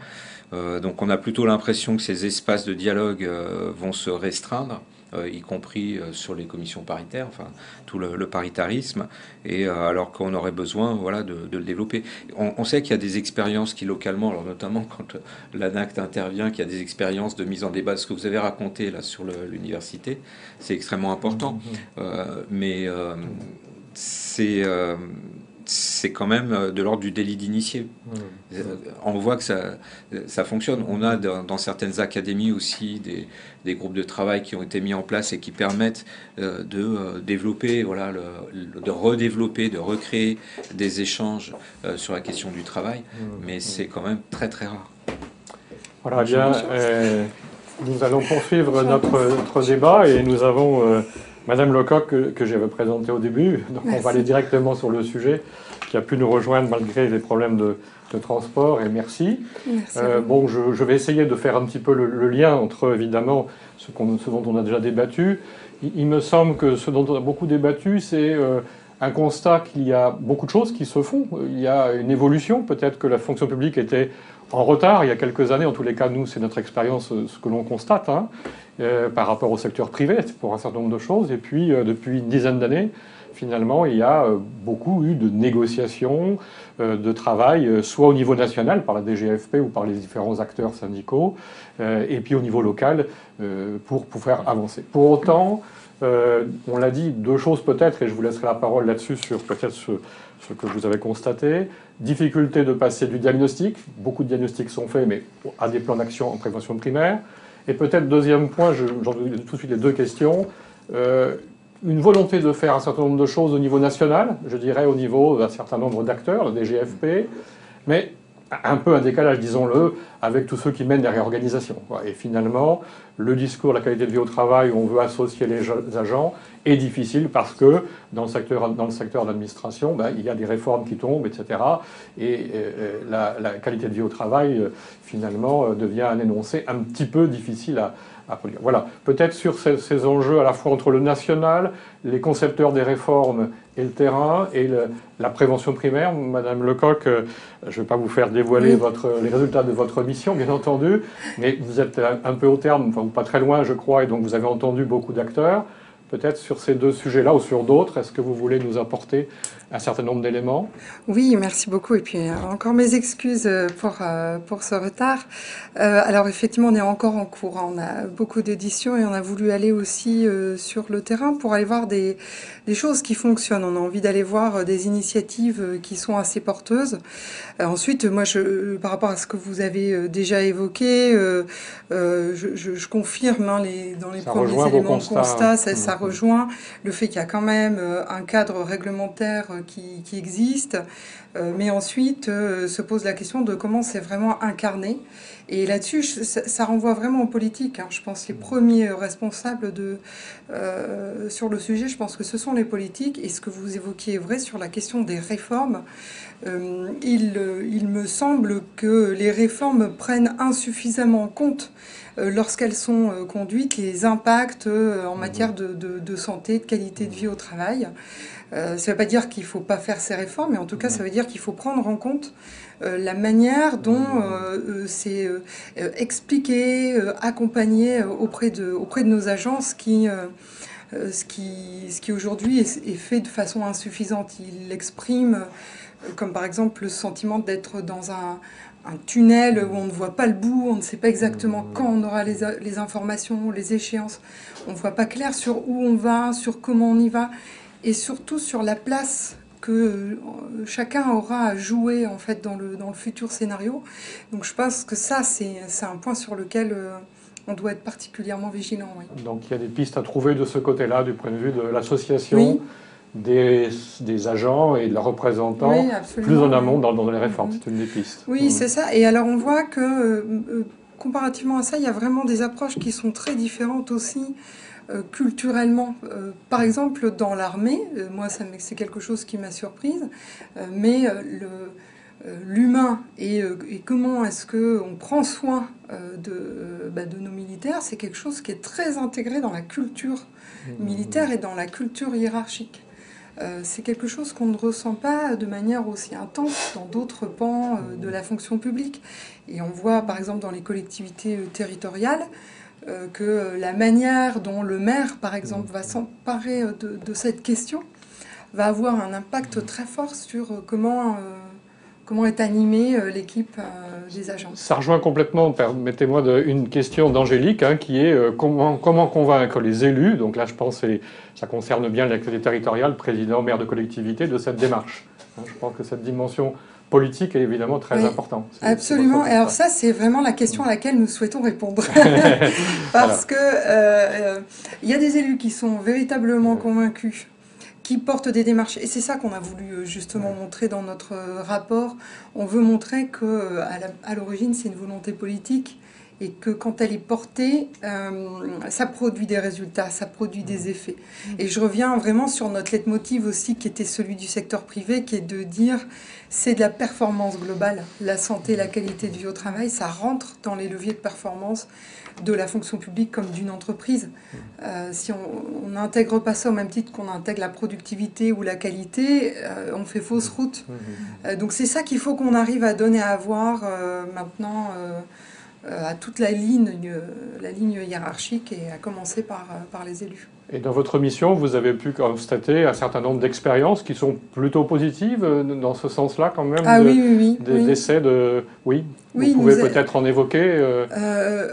Donc, on a plutôt l'impression que ces espaces de dialogue vont se restreindre. Y compris sur les commissions paritaires, enfin tout le paritarisme, et alors qu'on aurait besoin de le développer. On sait qu'il y a des expériences qui localement, alors notamment quand l'ANACT intervient, qu'il y a des expériences de mise en débat. Ce que vous avez raconté là sur l'université, c'est extrêmement important, mais c'est quand même de l'ordre du délit d'initié. On voit que ça fonctionne. On a dans certaines académies aussi des groupes de travail qui ont été mis en place et qui permettent de développer, de redévelopper, de recréer des échanges sur la question du travail, mais c'est quand même très très rare. Voilà, bien. Nous allons poursuivre notre débat et nous avons Madame Lecoq que j'avais présentée au début. Donc on va aller directement sur le sujet, qui a pu nous rejoindre malgré les problèmes de transport, et merci. Bon, je vais essayer de faire un petit peu le lien entre, évidemment, ce dont on a déjà débattu. Il me semble que ce dont on a beaucoup débattu, c'est un constat qu'il y a beaucoup de choses qui se font. Il y a une évolution. Peut-être que la fonction publique était en retard il y a quelques années. En tous les cas, nous, c'est notre expérience, ce que l'on constate, par rapport au secteur privé, pour un certain nombre de choses. Et puis, depuis une dizaine d'années, finalement, il y a beaucoup eu de négociations, de travail, soit au niveau national, par la DGAFP ou par les différents acteurs syndicaux, et puis au niveau local, pour faire avancer. Pour autant, on l'a dit, deux choses peut-être, et je vous laisserai la parole là-dessus sur peut-être ce que vous avez constaté. Difficulté de passer du diagnostic. Beaucoup de diagnostics sont faits, mais à des plans d'action en prévention primaire. Et peut-être deuxième point, j'en ai tout de suite les deux questions. une volonté de faire un certain nombre de choses au niveau national, je dirais au niveau d'un certain nombre d'acteurs, la DGFP, mais un peu un décalage, disons-le, avec tous ceux qui mènent des réorganisations. Et finalement, le discours de la qualité de vie au travail, où on veut associer les agents, est difficile parce que dans le secteur de l'administration, il y a des réformes qui tombent, etc. Et la qualité de vie au travail, finalement, devient un énoncé un petit peu difficile à produire. Voilà, peut-être sur ces enjeux à la fois entre le national, les concepteurs des réformes et le terrain, et la prévention primaire. Madame Lecoq, je ne vais pas vous faire dévoiler les résultats de votre mission, bien entendu, mais vous êtes un peu au terme, enfin pas très loin, je crois, et donc vous avez entendu beaucoup d'acteurs. Peut-être sur ces deux sujets-là ou sur d'autres, est-ce que vous voulez nous apporter un certain nombre d'éléments? Oui, merci beaucoup. Et puis encore mes excuses pour ce retard. Alors effectivement, on est encore en cours, hein. On a beaucoup d'éditions et on a voulu aller aussi sur le terrain pour aller voir des choses qui fonctionnent. On a envie d'aller voir des initiatives qui sont assez porteuses. Ensuite, moi, par rapport à ce que vous avez déjà évoqué, je confirme dans les premiers éléments de constat, ça rejoint le fait qu'il y a quand même un cadre réglementaire qui existe, mais ensuite se pose la question de comment c'est vraiment incarné. Et là-dessus, ça renvoie vraiment aux politiques, hein. Je pense les premiers responsables sur le sujet, je pense que ce sont les politiques. Et ce que vous évoquiez est vrai sur la question des réformes. Il me semble que les réformes prennent insuffisamment en compte lorsqu'elles sont conduites, les impacts en matière de santé, de qualité de vie au travail. Ça ne veut pas dire qu'il ne faut pas faire ces réformes, mais en tout cas, ça veut dire qu'il faut prendre en compte la manière dont c'est expliqué, accompagné auprès de nos agences ce qui aujourd'hui est fait de façon insuffisante. Il exprime, comme par exemple le sentiment d'être dans un tunnel où on ne voit pas le bout, on ne sait pas exactement quand on aura les informations, les échéances. On ne voit pas clair sur où on va, sur comment on y va, et surtout sur la place que chacun aura à jouer en fait dans le futur scénario. Donc je pense que ça, c'est un point sur lequel on doit être particulièrement vigilant. Oui. Donc il y a des pistes à trouver de ce côté-là, du point de vue de l'association des agents et de leurs représentants, plus en amont dans les réformes. C'est une des pistes. Oui, c'est ça. Et alors on voit que comparativement à ça, il y a vraiment des approches qui sont très différentes aussi culturellement. Par exemple, dans l'armée, moi c'est quelque chose qui m'a surprise, mais l'humain et comment est-ce qu'on prend soin de nos militaires, c'est quelque chose qui est très intégré dans la culture militaire et dans la culture hiérarchique. C'est quelque chose qu'on ne ressent pas de manière aussi intense dans d'autres pans de la fonction publique. Et on voit par exemple dans les collectivités territoriales que la manière dont le maire, par exemple, va s'emparer de cette question va avoir un impact très fort sur comment est animée l'équipe des agents. Ça rejoint complètement, permettez-moi, une question d'Angélique, qui est comment convaincre les élus, donc là je pense que ça concerne bien l'activité territoriale, président, maire de collectivité, de cette démarche. Je pense que cette dimension politique est évidemment très importante. Absolument. Et alors ça, c'est vraiment la question à laquelle nous souhaitons répondre. Parce que y a des élus qui sont véritablement convaincus, qui portent des démarches. Et c'est ça qu'on a voulu justement montrer dans notre rapport. On veut montrer qu'à l'origine, c'est une volonté politique et que quand elle est portée, ça produit des résultats, ça produit des effets. Et je reviens vraiment sur notre leitmotiv aussi, qui était celui du secteur privé, qui est de dire c'est de la performance globale. La santé, la qualité de vie au travail, ça rentre dans les leviers de performance de la fonction publique comme d'une entreprise. Si on n'intègre pas ça au même titre qu'on intègre la productivité ou la qualité, on fait fausse route. Donc c'est ça qu'il faut qu'on arrive à donner à voir maintenant à toute la ligne hiérarchique et à commencer par les élus. Et dans votre mission, vous avez pu constater un certain nombre d'expériences qui sont plutôt positives dans ce sens-là quand même. D'essais de... Oui, vous pouvez peut-être en évoquer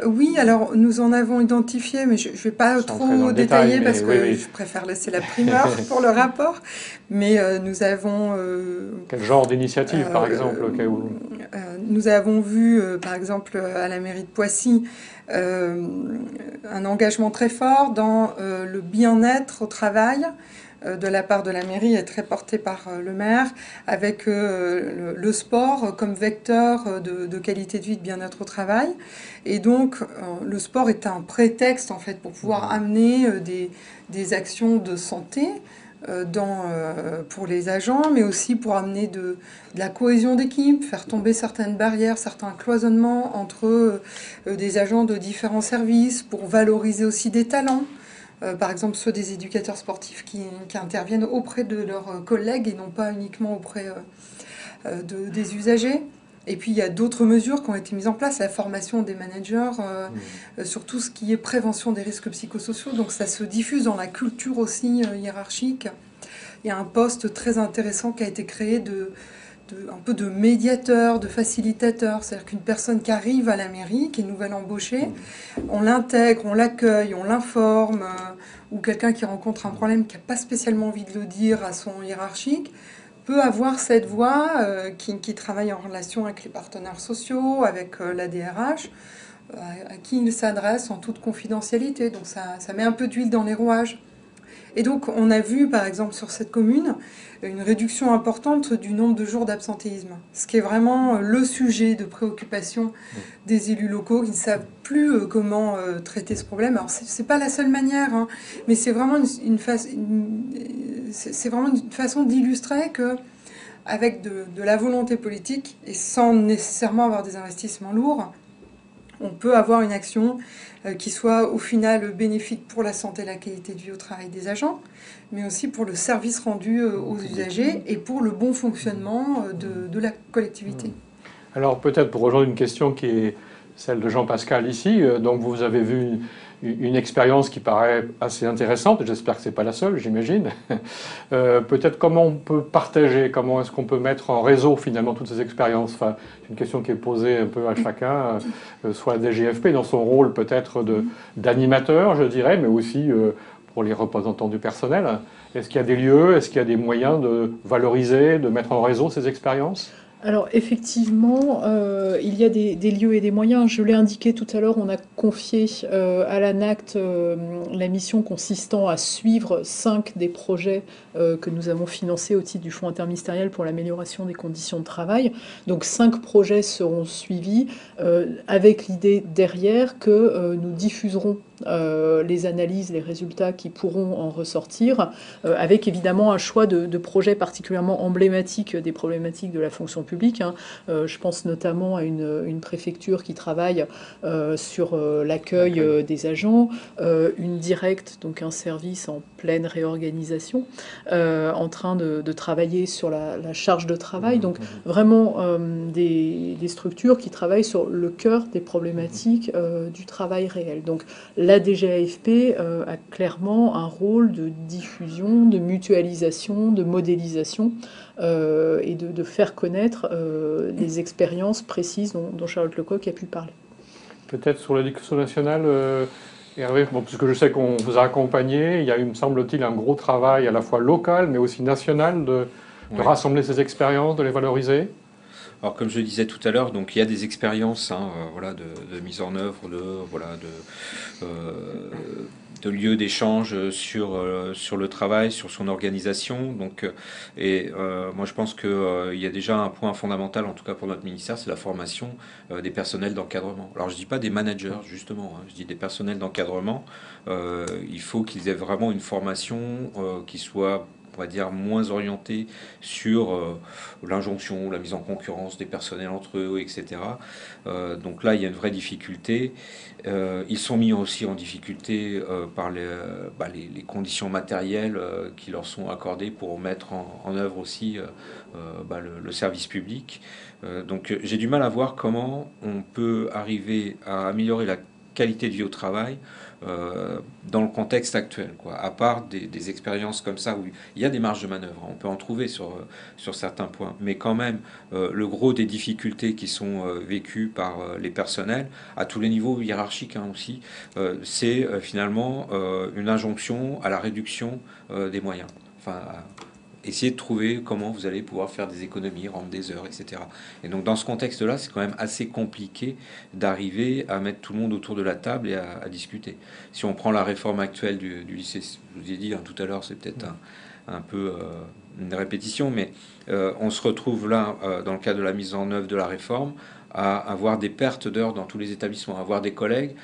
Oui, alors nous en avons identifié, mais je ne vais pas trop détailler parce que je préfère laisser la primeur pour le rapport. Mais nous avons... Quel genre d'initiative, par exemple nous avons vu, par exemple, à la mairie de Poissy, un engagement très fort dans le bien-être au travail de la part de la mairie est très porté par le maire, avec le sport comme vecteur de qualité de vie, de bien-être au travail. Et donc, le sport est un prétexte, en fait, pour pouvoir amener des actions de santé pour les agents, mais aussi pour amener de la cohésion d'équipe, faire tomber certaines barrières, certains cloisonnements entre des agents de différents services, pour valoriser aussi des talents. Par exemple, ceux des éducateurs sportifs qui interviennent auprès de leurs collègues et non pas uniquement auprès des usagers. Et puis, il y a d'autres mesures qui ont été mises en place, la formation des managers sur tout ce qui est prévention des risques psychosociaux. Donc, ça se diffuse dans la culture aussi hiérarchique. Il y a un poste très intéressant qui a été créé un peu de médiateur, de facilitateur. C'est-à-dire qu'une personne qui arrive à la mairie, qui est nouvelle embauchée, on l'intègre, on l'accueille, on l'informe, ou quelqu'un qui rencontre un problème qui n'a pas spécialement envie de le dire à son hiérarchique, peut avoir cette voix qui travaille en relation avec les partenaires sociaux, avec la DRH, à qui il s'adresse en toute confidentialité. Donc ça met un peu d'huile dans les rouages. Et donc, on a vu, par exemple, sur cette commune, une réduction importante du nombre de jours d'absentéisme. Ce qui est vraiment le sujet de préoccupation des élus locaux qui ne savent plus comment traiter ce problème. Alors, c'est pas la seule manière, hein, mais c'est vraiment une façon d'illustrer que, avec de la volonté politique, et sans nécessairement avoir des investissements lourds, on peut avoir une action qui soit au final bénéfique pour la santé et la qualité de vie au travail des agents, mais aussi pour le service rendu aux usagers et pour le bon fonctionnement de la collectivité. Alors peut-être pour rejoindre une question qui est celle de Jean-Pascal ici, donc vous avez vu une expérience qui paraît assez intéressante, j'espère que ce n'est pas la seule, j'imagine. Peut-être comment on peut partager, comment est-ce qu'on peut mettre en réseau finalement toutes ces expériences. Enfin, c'est une question qui est posée un peu à chacun, soit la DGFP dans son rôle peut-être d'animateur, je dirais, mais aussi pour les représentants du personnel. Est-ce qu'il y a des lieux, est-ce qu'il y a des moyens de valoriser, de mettre en réseau ces expériences ? Alors effectivement, il y a des lieux et des moyens. Je l'ai indiqué tout à l'heure, on a confié à l'ANACT la mission consistant à suivre 5 des projets que nous avons financés au titre du Fonds interministériel pour l'amélioration des conditions de travail. Donc 5 projets seront suivis avec l'idée derrière que nous diffuserons les analyses, les résultats qui pourront en ressortir, avec évidemment un choix de projets particulièrement emblématiques des problématiques de la fonction publique. Je pense notamment à une préfecture qui travaille sur l'accueil des agents, une directe, donc un service en pleine réorganisation, en train de travailler sur la charge de travail. Donc vraiment des structures qui travaillent sur le cœur des problématiques du travail réel. Donc la DGAFP a clairement un rôle de diffusion, de mutualisation, de modélisation et de faire connaître les expériences précises dont Charlotte Lecoq a pu parler. Peut-être sur l'éducation nationale, Hervé, puisque je sais qu'on vous a accompagné, il y a, me semble-t-il, un gros travail à la fois local mais aussi national de rassembler ces expériences, de les valoriser. Alors, comme je le disais tout à l'heure, donc il y a des expériences de mise en œuvre de lieux d'échange sur le travail, sur son organisation. Donc, moi, je pense qu'il y a déjà un point fondamental, en tout cas pour notre ministère, c'est la formation des personnels d'encadrement. Alors, je dis pas des managers, justement, je dis des personnels d'encadrement. Il faut qu'ils aient vraiment une formation qui soit, on va dire, moins orienté sur l'injonction, la mise en concurrence des personnels entre eux, etc. Donc là, il y a une vraie difficulté. Ils sont mis aussi en difficulté par les conditions matérielles qui leur sont accordées pour mettre en œuvre aussi le service public. Donc j'ai du mal à voir comment on peut arriver à améliorer la qualité de vie au travail dans le contexte actuel, quoi. À part des expériences comme ça où il y a des marges de manœuvre, on peut en trouver sur certains points, mais quand même le gros des difficultés qui sont vécues par les personnels à tous les niveaux hiérarchiques aussi, c'est finalement une injonction à la réduction des moyens, enfin essayer de trouver comment vous allez pouvoir faire des économies, rendre des heures, etc. Et donc dans ce contexte-là, c'est quand même assez compliqué d'arriver à mettre tout le monde autour de la table et à discuter. Si on prend la réforme actuelle du lycée, je vous ai dit tout à l'heure, c'est peut-être un peu une répétition, mais on se retrouve là, dans le cadre de la mise en œuvre de la réforme, à avoir des pertes d'heures dans tous les établissements, à avoir des collègues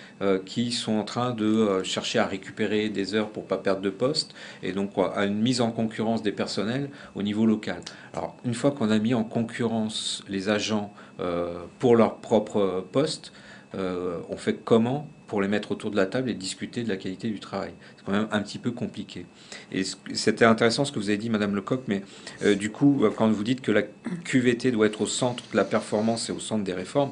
qui sont en train de chercher à récupérer des heures pour pas perdre de poste, et donc à une mise en concurrence des personnels au niveau local. Alors une fois qu'on a mis en concurrence les agents pour leur propre poste, on fait comment pour les mettre autour de la table et discuter de la qualité du travail? C'est quand même un petit peu compliqué. Et c'était intéressant ce que vous avez dit, Madame Lecoq, mais du coup, quand vous dites que la QVT doit être au centre de la performance et au centre des réformes,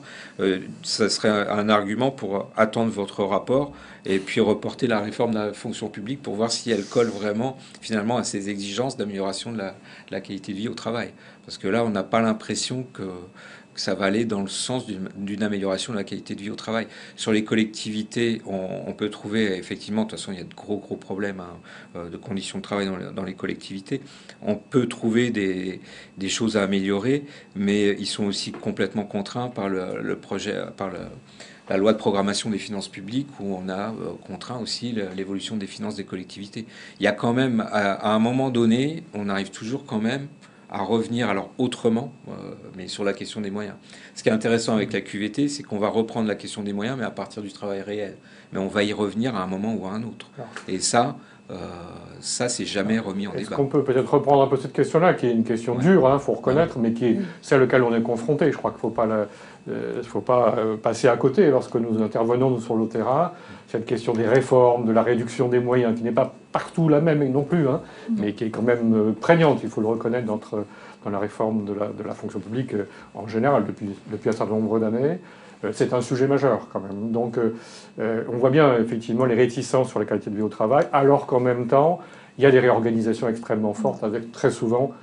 ça serait un argument pour attendre votre rapport et puis reporter la réforme de la fonction publique pour voir si elle colle vraiment, finalement, à ces exigences d'amélioration de la qualité de vie au travail. Parce que là, on n'a pas l'impression que ça va aller dans le sens d'une amélioration de la qualité de vie au travail. Sur les collectivités, on peut trouver, effectivement, de toute façon, il y a de gros problèmes de conditions de travail dans les collectivités. On peut trouver des choses à améliorer, mais ils sont aussi complètement contraints par le projet, par la loi de programmation des finances publiques, où on a contraint aussi l'évolution des finances des collectivités. Il y a quand même, à un moment donné, on arrive toujours quand même à revenir alors autrement, mais sur la question des moyens. Ce qui est intéressant avec la QVT, c'est qu'on va reprendre la question des moyens, mais à partir du travail réel. Mais on va y revenir à un moment ou à un autre. Et ça c'est jamais remis en débat. Est-ce qu'on peut peut-être reprendre un peu cette question-là, qui est une question dure, faut reconnaître, mais qui est celle à laquelle on est confronté. Je crois qu'il ne faut pas passer à côté lorsque nous intervenons nous, sur le terrain. Cette question des réformes, de la réduction des moyens, qui n'est pas partout la même non plus, mais qui est quand même prégnante, il faut le reconnaître, dans la réforme de la fonction publique en général depuis un certain nombre d'années. C'est un sujet majeur quand même. Donc on voit bien effectivement les réticences sur la qualité de vie au travail, alors qu'en même temps, il y a des réorganisations extrêmement fortes avec très souvent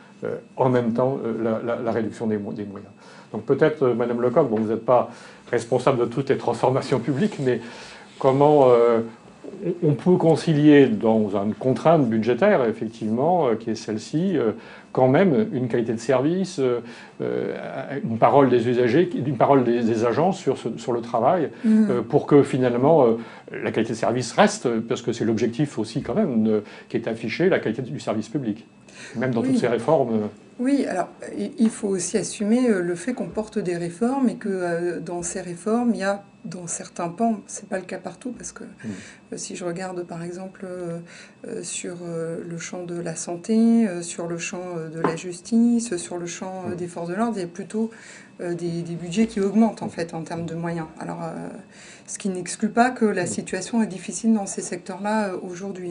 en même temps la réduction des moyens. Donc peut-être, Madame Lecoq, bon, vous n'êtes pas responsable de toutes les transformations publiques, mais comment on peut concilier dans une contrainte budgétaire, effectivement, qui est celle-ci, quand même une qualité de service, une parole des usagers, une parole des agents sur le travail, pour que finalement la qualité de service reste, parce que c'est l'objectif aussi quand même qui est affiché, la qualité du service public, même dans toutes ces réformes. Oui, alors il faut aussi assumer le fait qu'on porte des réformes et que dans ces réformes, il y a dans certains pans, c'est pas le cas partout, parce que si je regarde par exemple sur le champ de la santé, sur le champ de la justice, sur le champ des forces de l'ordre, il y a plutôt des budgets qui augmentent en fait en termes de moyens. Alors, ce qui n'exclut pas que la situation est difficile dans ces secteurs-là aujourd'hui.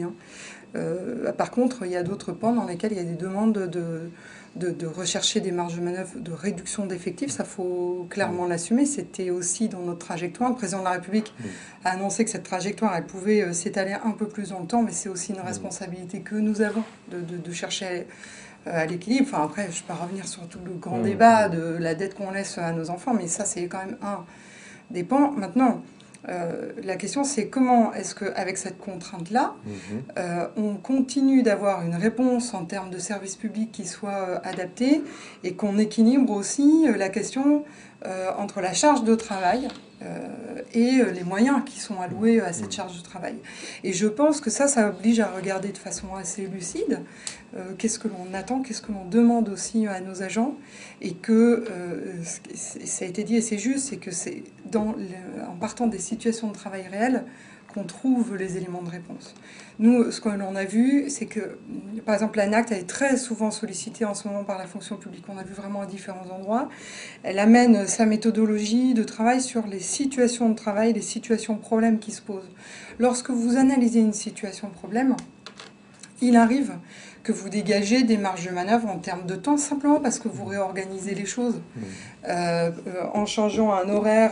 Par contre, il y a d'autres pans dans lesquels il y a des demandes de rechercher des marges de manœuvre, de réduction d'effectifs. Ça, faut clairement l'assumer. C'était aussi dans notre trajectoire. Le président de la République a annoncé que cette trajectoire, elle pouvait s'étaler un peu plus dans le temps, mais c'est aussi une responsabilité que nous avons de chercher à l'équilibre. Enfin, après, je ne vais pas revenir sur tout le grand débat de la dette qu'on laisse à nos enfants, mais ça, c'est quand même un des pans. Maintenant, la question, c'est comment est-ce qu'avec cette contrainte-là, on continue d'avoir une réponse en termes de services publics qui soit adaptée et qu'on équilibre aussi la question entre la charge de travail et les moyens qui sont alloués à cette charge de travail. Et je pense que ça oblige à regarder de façon assez lucide qu'est-ce que l'on attend, qu'est-ce que l'on demande aussi à nos agents, et que, ça a été dit et c'est juste, c'est que c'est en partant des situations de travail réelles qu'on trouve les éléments de réponse. Nous, ce que l'on a vu, c'est que, par exemple, l'ANACT est très souvent sollicitée en ce moment par la fonction publique. On a vu vraiment à différents endroits. Elle amène sa méthodologie de travail sur les situations de travail, les situations problèmes qui se posent. Lorsque vous analysez une situation problème, il arrive que vous dégagez des marges de manœuvre en termes de temps, simplement parce que vous réorganisez les choses. En changeant un horaire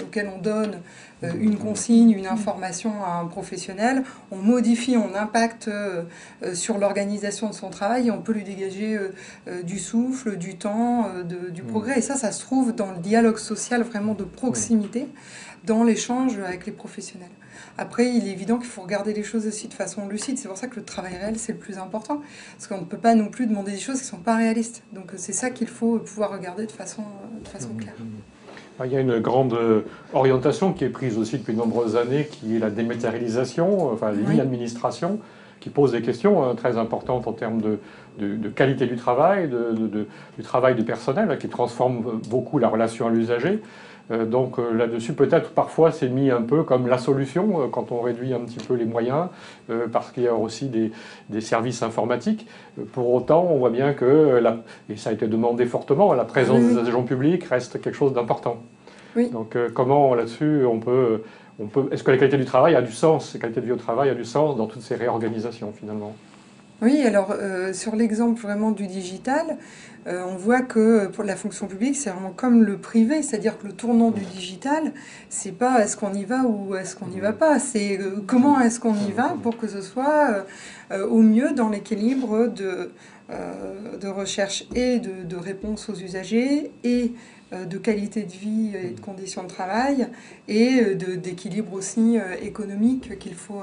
auquel on donne une consigne, une information à un professionnel, on modifie, on impacte sur l'organisation de son travail et on peut lui dégager du souffle, du temps, du progrès. Et ça se trouve dans le dialogue social vraiment de proximité, dans l'échange avec les professionnels. Après, il est évident qu'il faut regarder les choses aussi de façon lucide. C'est pour ça que le travail réel, c'est le plus important. Parce qu'on ne peut pas non plus demander des choses qui ne sont pas réalistes. Donc c'est ça qu'il faut pouvoir regarder de façon claire. Il y a une grande orientation qui est prise aussi depuis de nombreuses années, qui est la dématérialisation, enfin l'e-administration, qui pose des questions très importantes en termes de qualité du travail, du travail du personnel, qui transforme beaucoup la relation à l'usager. Donc là-dessus, peut-être parfois c'est mis un peu comme la solution quand on réduit un petit peu les moyens, parce qu'il y a aussi des services informatiques. Pour autant, on voit bien que, et ça a été demandé fortement, la présence des agents publics reste quelque chose d'important. Oui. Donc comment là-dessus on peut est-ce que la qualité du travail a du sens, la qualité de vie au travail a du sens dans toutes ces réorganisations finalement? Oui, alors sur l'exemple vraiment du digital, on voit que pour la fonction publique, c'est vraiment comme le privé, c'est-à-dire que le tournant du digital, c'est pas est-ce qu'on y va ou est-ce qu'on n'y va pas, c'est comment est-ce qu'on y va pour que ce soit au mieux dans l'équilibre de recherche et de réponse aux usagers et de qualité de vie et de conditions de travail et d'équilibre aussi économique qu'il faut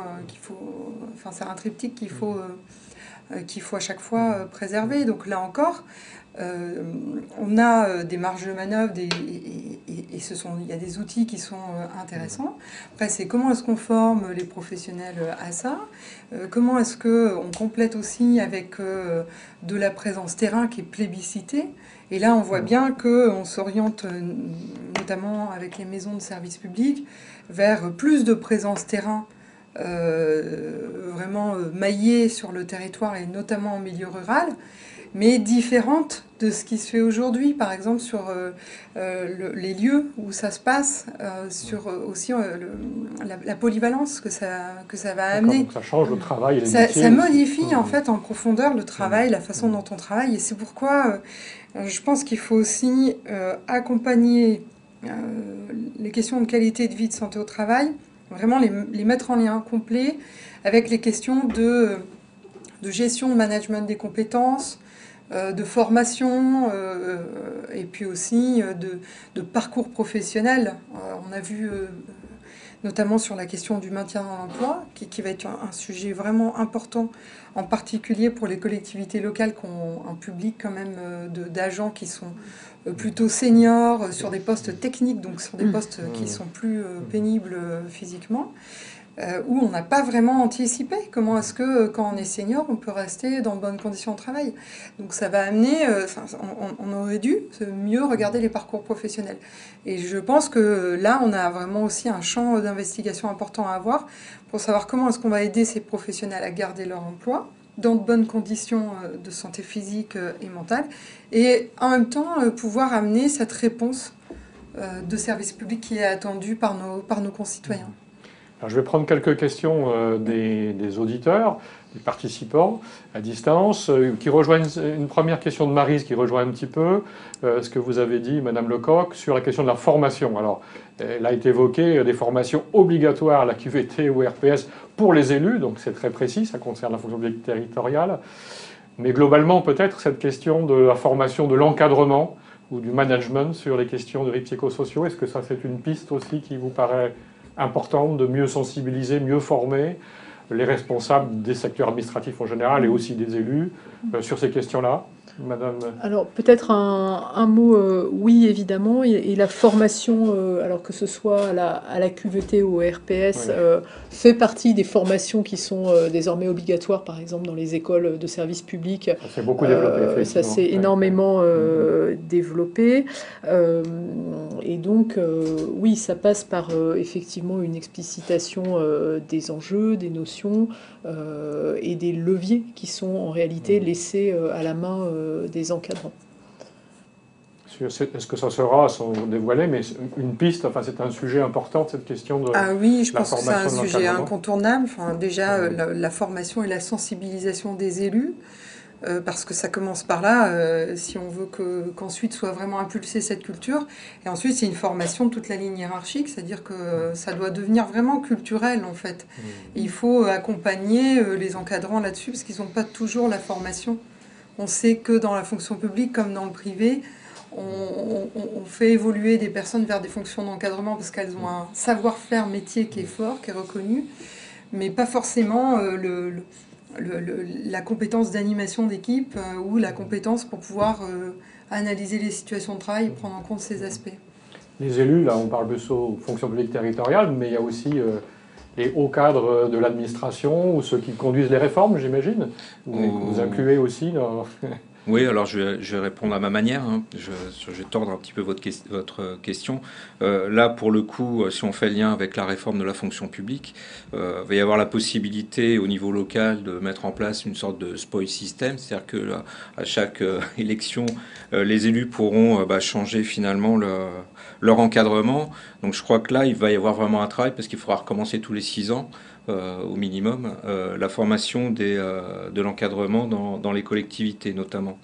enfin c'est un triptyque qu'il faut à chaque fois préserver. Donc là encore, on a des marges de manœuvre et il y a des outils qui sont intéressants. Après, c'est comment est-ce qu'on forme les professionnels à ça, comment est-ce qu'on complète aussi avec de la présence terrain qui est plébiscitée. Et là, on voit bien qu'on s'oriente, notamment avec les maisons de services publics, vers plus de présence terrain vraiment maillée sur le territoire et notamment en milieu rural, mais différente de ce qui se fait aujourd'hui, par exemple sur les lieux où ça se passe, sur aussi la polyvalence que ça va amener. Donc ça change le travail et les ça métiers. modifie en fait en profondeur le travail, la façon dont on travaille, et c'est pourquoi je pense qu'il faut aussi accompagner les questions de qualité de vie, de santé au travail, vraiment les mettre en lien complet avec les questions de gestion, de management des compétences, de formation et puis aussi de parcours professionnel. On a vu notamment sur la question du maintien dans l'emploi, qui va être un sujet vraiment important, en particulier pour les collectivités locales qui ont un public quand même d'agents qui sont plutôt seniors sur des postes techniques, donc sur des postes qui sont plus pénibles physiquement, où on n'a pas vraiment anticipé comment est-ce que quand on est senior, on peut rester dans de bonnes conditions de travail. Donc ça va amener, on aurait dû mieux regarder les parcours professionnels. Et je pense que là, on a vraiment aussi un champ d'investigation important à avoir pour savoir comment est-ce qu'on va aider ces professionnels à garder leur emploi dans de bonnes conditions de santé physique et mentale, et en même temps pouvoir amener cette réponse de service public qui est attendue par nos concitoyens. Alors, je vais prendre quelques questions des auditeurs, des participants à distance, qui rejoignent une première question de Maryse qui rejoint un petit peu ce que vous avez dit, Madame Lecoq, sur la question de la formation. Alors, elle a été évoquée des formations obligatoires à la QVT ou RPS pour les élus, donc c'est très précis, ça concerne la fonction publique territoriale. Mais globalement, peut-être cette question de la formation, de l'encadrement ou du management sur les questions de risques psychosociaux, est-ce que ça c'est une piste aussi qui vous paraît importante de mieux sensibiliser, mieux former les responsables des secteurs administratifs en général et aussi des élus sur ces questions-là, Madame? Alors peut-être un mot, oui évidemment, et la formation, alors que ce soit à la QVT ou au RPS, fait partie des formations qui sont désormais obligatoires, par exemple dans les écoles de services publics. Ça s'est beaucoup développé. Ça s'est énormément développé. Et donc, oui, ça passe par effectivement une explicitation des enjeux, des notions et des leviers qui sont en réalité laissés à la main des encadrants. Est-ce que ça sera, sans dévoiler, mais une piste, enfin c'est un sujet important, cette question de Ah oui, je la pense que c'est formation un de sujet l'encadrement. incontournable. Enfin, déjà, la formation et la sensibilisation des élus, parce que ça commence par là, si on veut qu'ensuite soit vraiment impulsée cette culture. Et ensuite, c'est une formation de toute la ligne hiérarchique, c'est-à-dire que ça doit devenir vraiment culturel, en fait. Il faut accompagner les encadrants là-dessus, parce qu'ils n'ont pas toujours la formation. On sait que dans la fonction publique, comme dans le privé, on fait évoluer des personnes vers des fonctions d'encadrement parce qu'elles ont un savoir-faire métier qui est fort, qui est reconnu, mais pas forcément la compétence d'animation d'équipe ou la compétence pour pouvoir analyser les situations de travail et prendre en compte ces aspects. Les élus, là on parle de fonction publique territoriale, mais il y a aussi les hauts cadres de l'administration ou ceux qui conduisent les réformes, j'imagine. Vous incluez aussi dans... Oui, alors je vais répondre à ma manière. Hein. Je vais tordre un petit peu votre question. Là, pour le coup, si on fait le lien avec la réforme de la fonction publique, il va y avoir la possibilité au niveau local de mettre en place une sorte de spoil system, c'est-à-dire que là, à chaque élection, les élus pourront changer finalement leur encadrement. Donc je crois que là, il va y avoir vraiment un travail parce qu'il faudra recommencer tous les 6 ans. Au minimum, la formation de l'encadrement dans les collectivités notamment.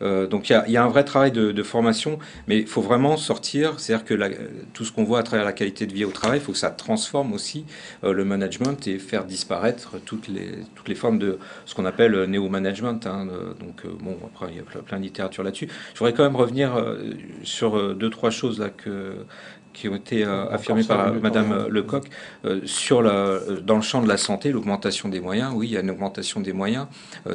Donc il y a un vrai travail de formation, mais il faut vraiment sortir, c'est-à-dire que tout ce qu'on voit à travers la qualité de vie au travail, il faut que ça transforme aussi le management et faire disparaître toutes les formes de ce qu'on appelle néo-management. Hein, donc bon, après il y a plein de littérature là-dessus. Je voudrais quand même revenir sur 2-3 choses là qui ont été affirmées par Madame Lecoq dans le champ de la santé, l'augmentation des moyens. Oui, il y a une augmentation des moyens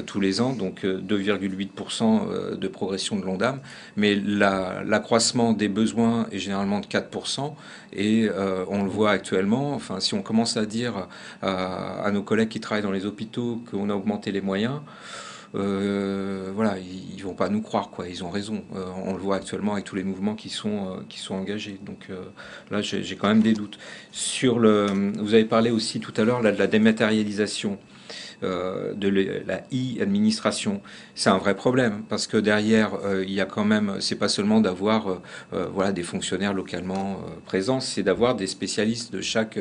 tous les ans, donc 2,8% de progression de l'ONDAM, mais l'accroissement des besoins est généralement de 4%, et on le voit actuellement. Enfin, si on commence à dire à nos collègues qui travaillent dans les hôpitaux qu'on a augmenté les moyens, voilà, ils vont pas nous croire, quoi. Ils ont raison. On le voit actuellement avec tous les mouvements qui sont engagés. Donc là, j'ai quand même des doutes. Vous avez parlé aussi tout à l'heure de la dématérialisation. De la e-administration, c'est un vrai problème parce que derrière il y a quand même, c'est pas seulement d'avoir voilà, des fonctionnaires localement présents, c'est d'avoir des spécialistes de chaque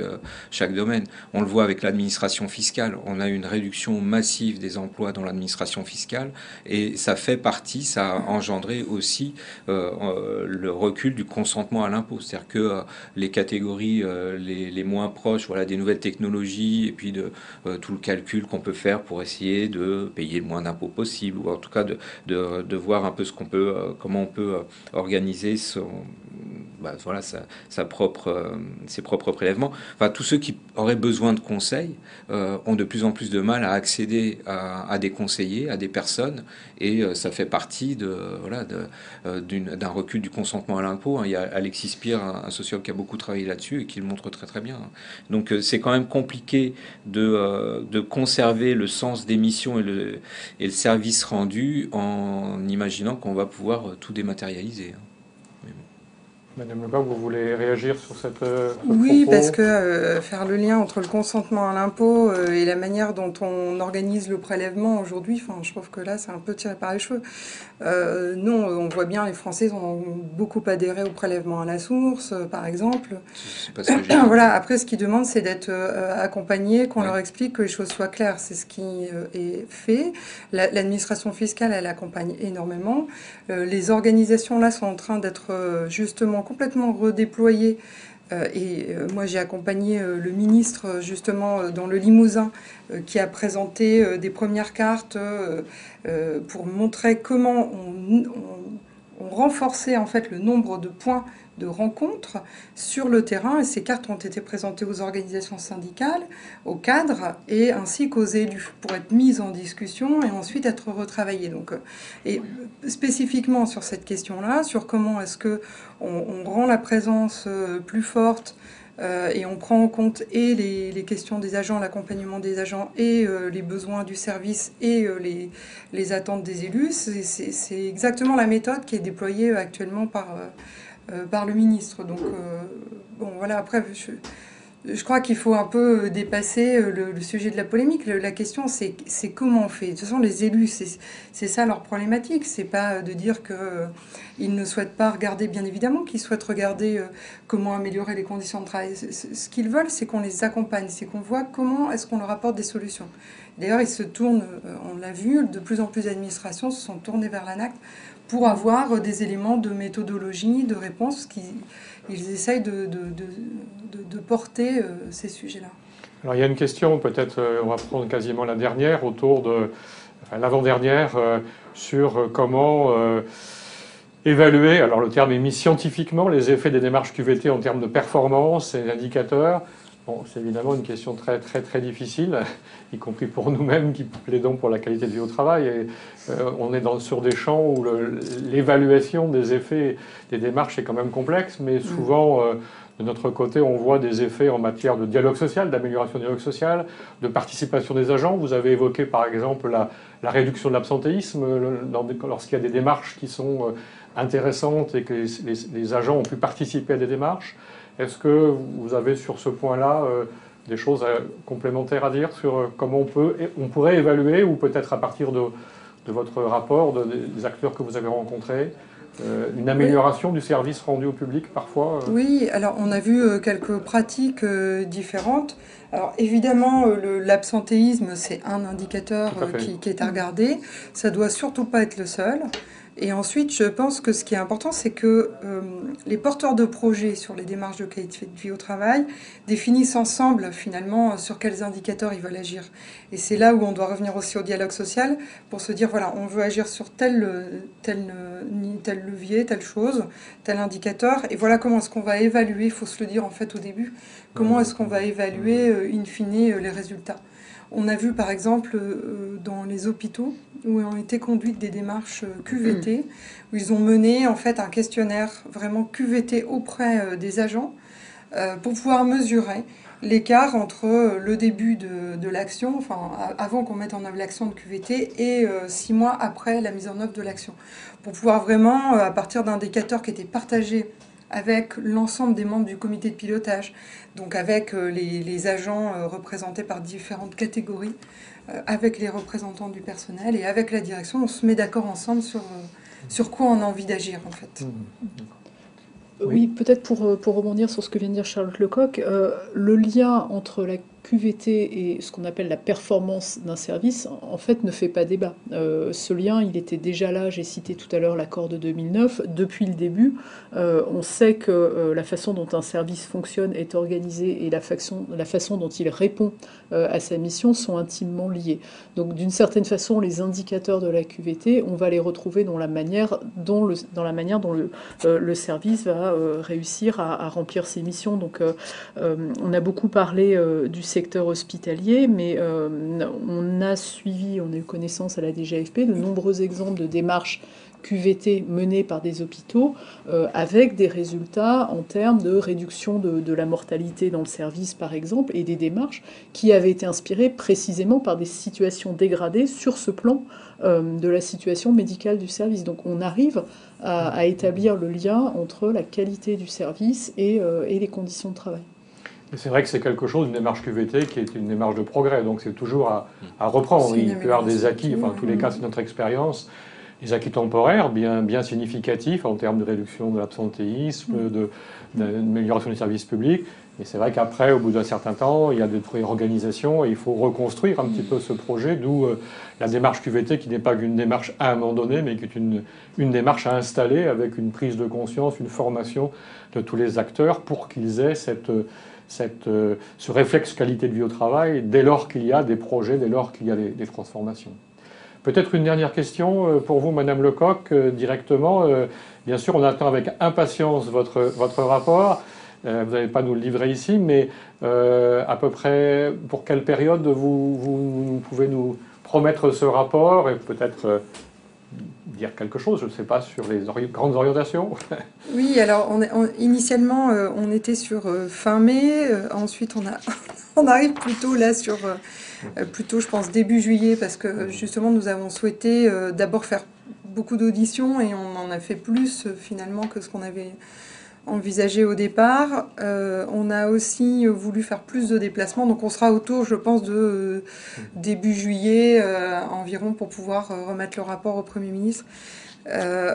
domaine. On le voit avec l'administration fiscale, on a une réduction massive des emplois dans l'administration fiscale et ça fait partie, ça a engendré aussi le recul du consentement à l'impôt, c'est-à-dire que les catégories les moins proches, voilà, des nouvelles technologies et puis de tout le calcul qu'on peut faire pour essayer de payer le moins d'impôts possible, ou en tout cas de voir un peu comment on peut organiser voilà, ses propres prélèvements. Enfin, tous ceux qui auraient besoin de conseils ont de plus en plus de mal à accéder à des conseillers, à des personnes, et ça fait partie d'un recul du consentement à l'impôt. Il y a Alexis Spire, un sociologue qui a beaucoup travaillé là-dessus et qui le montre très très bien. Donc c'est quand même compliqué de conserver le sens des missions et le service rendu en imaginant qu'on va pouvoir tout dématérialiser. Madame Lecoq, vous voulez réagir sur cette Oui, propos? parce que faire le lien entre le consentement à l'impôt et la manière dont on organise le prélèvement aujourd'hui, je trouve que là, c'est un peu tiré par les cheveux. Non, on voit bien, les Français ont beaucoup adhéré au prélèvement à la source, par exemple. C'est pas ce que j'ai dit. Voilà. Après, ce qu'ils demandent, c'est d'être accompagnés, qu'on leur explique que les choses soient claires. C'est ce qui est fait. L'administration fiscale, elle accompagne énormément. Les organisations, là, sont en train d'être justement complètement redéployées. Moi, j'ai accompagné le ministre, justement, dans le Limousin, qui a présenté des premières cartes pour montrer comment on renforçait, en fait, le nombre de points de rencontres sur le terrain. Et ces cartes ont été présentées aux organisations syndicales, aux cadres, et ainsi qu'aux élus, pour être mises en discussion et ensuite être retravaillées. Donc, et spécifiquement sur cette question-là, sur comment est-ce qu'on rend la présence plus forte, et on prend en compte et les questions des agents, l'accompagnement des agents et les besoins du service et les attentes des élus. C'est exactement la méthode qui est déployée actuellement par le ministre. Donc, bon, voilà, après, je crois qu'il faut un peu dépasser le sujet de la polémique. La question, c'est comment on fait. De toute façon, les élus, c'est ça leur problématique. C'est pas de dire qu'ils ne souhaitent pas regarder, bien évidemment, qu'ils souhaitent regarder comment améliorer les conditions de travail. Ce qu'ils veulent, c'est qu'on les accompagne, c'est qu'on voit comment est-ce qu'on leur apporte des solutions. D'ailleurs, ils se tournent, on l'a vu, de plus en plus d'administrations se sont tournées vers l'ANACT pour avoir des éléments de méthodologie, de réponse, qu'ils essayent de porter ces sujets-là. Alors il y a une question, peut-être on va prendre quasiment la dernière, autour de l'avant-dernière, sur comment évaluer, alors le terme est mis scientifiquement, les effets des démarches QVT en termes de performance et d'indicateurs. Bon, c'est évidemment une question très, très, très difficile, y compris pour nous-mêmes qui plaidons pour la qualité de vie au travail. Et, on est sur des champs où l'évaluation des effets des démarches est quand même complexe, mais souvent, de notre côté, on voit des effets en matière de dialogue social, d'amélioration du dialogue social, de participation des agents. Vous avez évoqué par exemple la réduction de l'absentéisme lorsqu'il y a des démarches qui sont intéressantes et que les agents ont pu participer à des démarches. Est-ce que vous avez sur ce point-là des choses complémentaires à dire sur comment on pourrait évaluer, ou peut-être à partir de votre rapport, des acteurs que vous avez rencontrés, une amélioration du service rendu au public parfois Oui, alors on a vu quelques pratiques différentes. Alors évidemment, l'absentéisme, c'est un indicateur qui est à regarder. Ça doit surtout pas être le seul. Et ensuite, je pense que ce qui est important, c'est que les porteurs de projets sur les démarches de qualité de vie au travail définissent ensemble, finalement, sur quels indicateurs ils veulent agir. Et c'est là où on doit revenir aussi au dialogue social pour se dire, voilà, on veut agir sur tel levier, telle chose, tel indicateur, et voilà comment est-ce qu'on va évaluer, il faut se le dire en fait au début, comment est-ce qu'on va évaluer, in fine, les résultats. On a vu par exemple dans les hôpitaux où ont été conduites des démarches QVT, où ils ont mené en fait un questionnaire vraiment QVT auprès des agents pour pouvoir mesurer l'écart entre le début de l'action, enfin avant qu'on mette en œuvre l'action de QVT, et 6 mois après la mise en œuvre de l'action. Pour pouvoir vraiment, à partir d'indicateurs qui étaient partagés avec l'ensemble des membres du comité de pilotage, donc avec les agents représentés par différentes catégories, avec les représentants du personnel et avec la direction, on se met d'accord ensemble sur quoi on a envie d'agir en fait. Oui, peut-être pour rebondir sur ce que vient de dire Charlotte Lecoq, le lien entre la QVT et ce qu'on appelle la performance d'un service, en fait, ne fait pas débat. Ce lien, il était déjà là, j'ai cité tout à l'heure l'accord de 2009. Depuis le début, on sait que la façon dont un service fonctionne, est organisé, et la façon dont il répond à sa mission sont intimement liés. Donc d'une certaine façon, les indicateurs de la QVT, on va les retrouver dans la manière dont le service va réussir à remplir ses missions. Donc on a beaucoup parlé du secteur hospitalier, mais on a eu connaissance à la DGAFP de nombreux exemples de démarches QVT menées par des hôpitaux avec des résultats en termes de réduction de la mortalité dans le service, par exemple, et des démarches qui avaient été inspirées précisément par des situations dégradées sur ce plan de la situation médicale du service. Donc on arrive à établir le lien entre la qualité du service et les conditions de travail. C'est vrai que c'est quelque chose, une démarche QVT, qui est une démarche de progrès, donc c'est toujours à reprendre. Il peut y avoir des acquis, enfin en tous les cas c'est notre expérience, des acquis temporaires bien significatifs en termes de réduction de l'absentéisme, d'amélioration du service public. Mais c'est vrai qu'après, au bout d'un certain temps, il y a des réorganisations et il faut reconstruire un petit peu ce projet, d'où la démarche QVT qui n'est pas qu'une démarche à un moment donné, mais qui est une démarche à installer avec une prise de conscience, une formation de tous les acteurs pour qu'ils aient ce réflexe qualité de vie au travail dès lors qu'il y a des projets, dès lors qu'il y a des transformations. Peut-être une dernière question pour vous, Madame Lecoq, directement. Bien sûr, on attend avec impatience votre rapport. Vous n'allez pas nous le livrer ici, mais à peu près pour quelle période vous pouvez nous promettre ce rapport et peut-être dire quelque chose, je ne sais pas, sur les grandes orientations? Oui, alors initialement, on était sur fin mai. Ensuite, on arrive plutôt là sur, plutôt, je pense, début juillet, parce que justement, nous avons souhaité d'abord faire beaucoup d'auditions et on en a fait plus finalement que ce qu'on avait envisagé au départ. On a aussi voulu faire plus de déplacements, donc on sera autour, je pense, de début juillet environ pour pouvoir remettre le rapport au Premier ministre.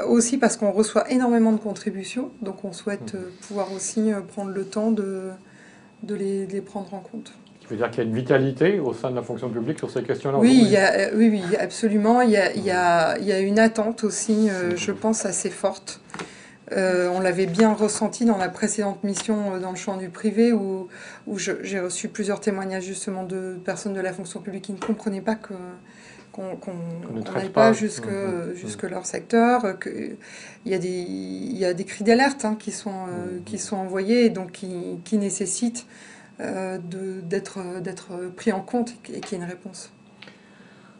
Aussi parce qu'on reçoit énormément de contributions, donc on souhaite pouvoir aussi prendre le temps de les prendre en compte. Ça veut dire qu'il y a une vitalité au sein de la fonction publique sur ces questions-là? Oui, oui, absolument. Il y a une attente aussi, je pense, assez forte. On l'avait bien ressenti dans la précédente mission dans le champ du privé où j'ai reçu plusieurs témoignages justement de personnes de la fonction publique qui ne comprenaient pas qu'on n'aille pas jusque leur secteur, il y a des cris d'alerte qui sont envoyés et donc qui nécessitent d'être pris en compte et qu'il y ait une réponse.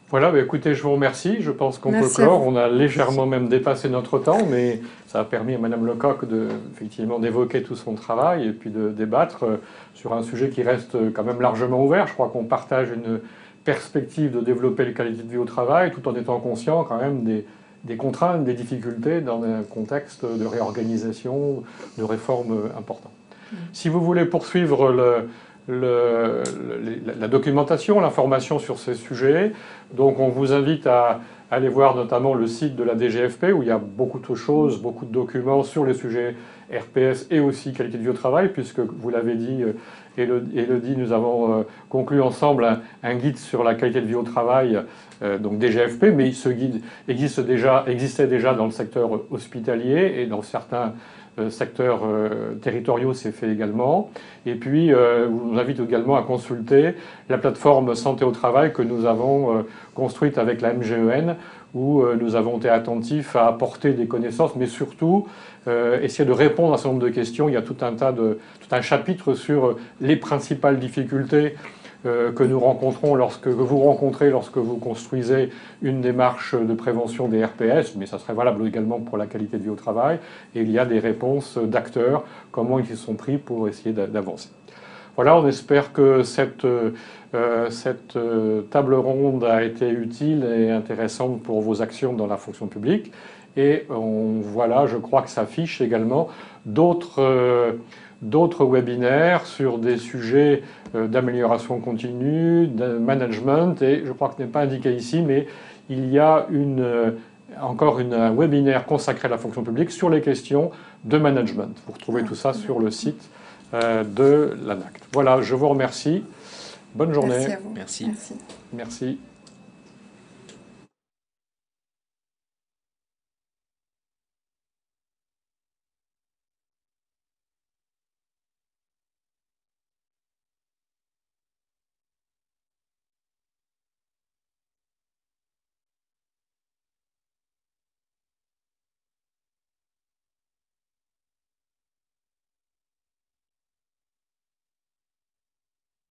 Voilà, bah écoutez, je vous remercie. Je pense qu'on peut clore. On a légèrement même dépassé notre temps, mais ça a permis à Madame Lecoq effectivement d'évoquer tout son travail et puis de débattre sur un sujet qui reste quand même largement ouvert. Je crois qu'on partage une perspective de développer les qualités de vie au travail, tout en étant conscient quand même des contraintes, des difficultés dans un contexte de réorganisation, de réforme important. Si vous voulez poursuivre la documentation, l'information sur ces sujets, donc on vous invite à aller voir notamment le site de la DGFP où il y a beaucoup de choses, beaucoup de documents sur les sujets RPS et aussi qualité de vie au travail, puisque vous l'avez dit, Élodie, nous avons conclu ensemble un guide sur la qualité de vie au travail, donc DGFP, mais ce guide existait déjà dans le secteur hospitalier et dans certains secteurs territoriaux, c'est fait également. Et puis, je vous invite également à consulter la plateforme Santé au travail que nous avons construite avec la MGEN, où nous avons été attentifs à apporter des connaissances, mais surtout essayer de répondre à un certain nombre de questions. Il y a tout un chapitre sur les principales difficultés que nous rencontrons que vous rencontrez lorsque vous construisez une démarche de prévention des RPS, mais ça serait valable également pour la qualité de vie au travail. Et il y a des réponses d'acteurs, comment ils se sont pris pour essayer d'avancer. Voilà, on espère que cette table ronde a été utile et intéressante pour vos actions dans la fonction publique. Et voilà, je crois que ça affiche également d'autres webinaires sur des sujets d'amélioration continue, de management, et je crois que ce n'est pas indiqué ici, mais il y a encore un webinaire consacré à la fonction publique sur les questions de management. Vous retrouvez tout ça sur le site de l'ANACT. Voilà, je vous remercie. Bonne journée. Merci à vous. Merci. Merci.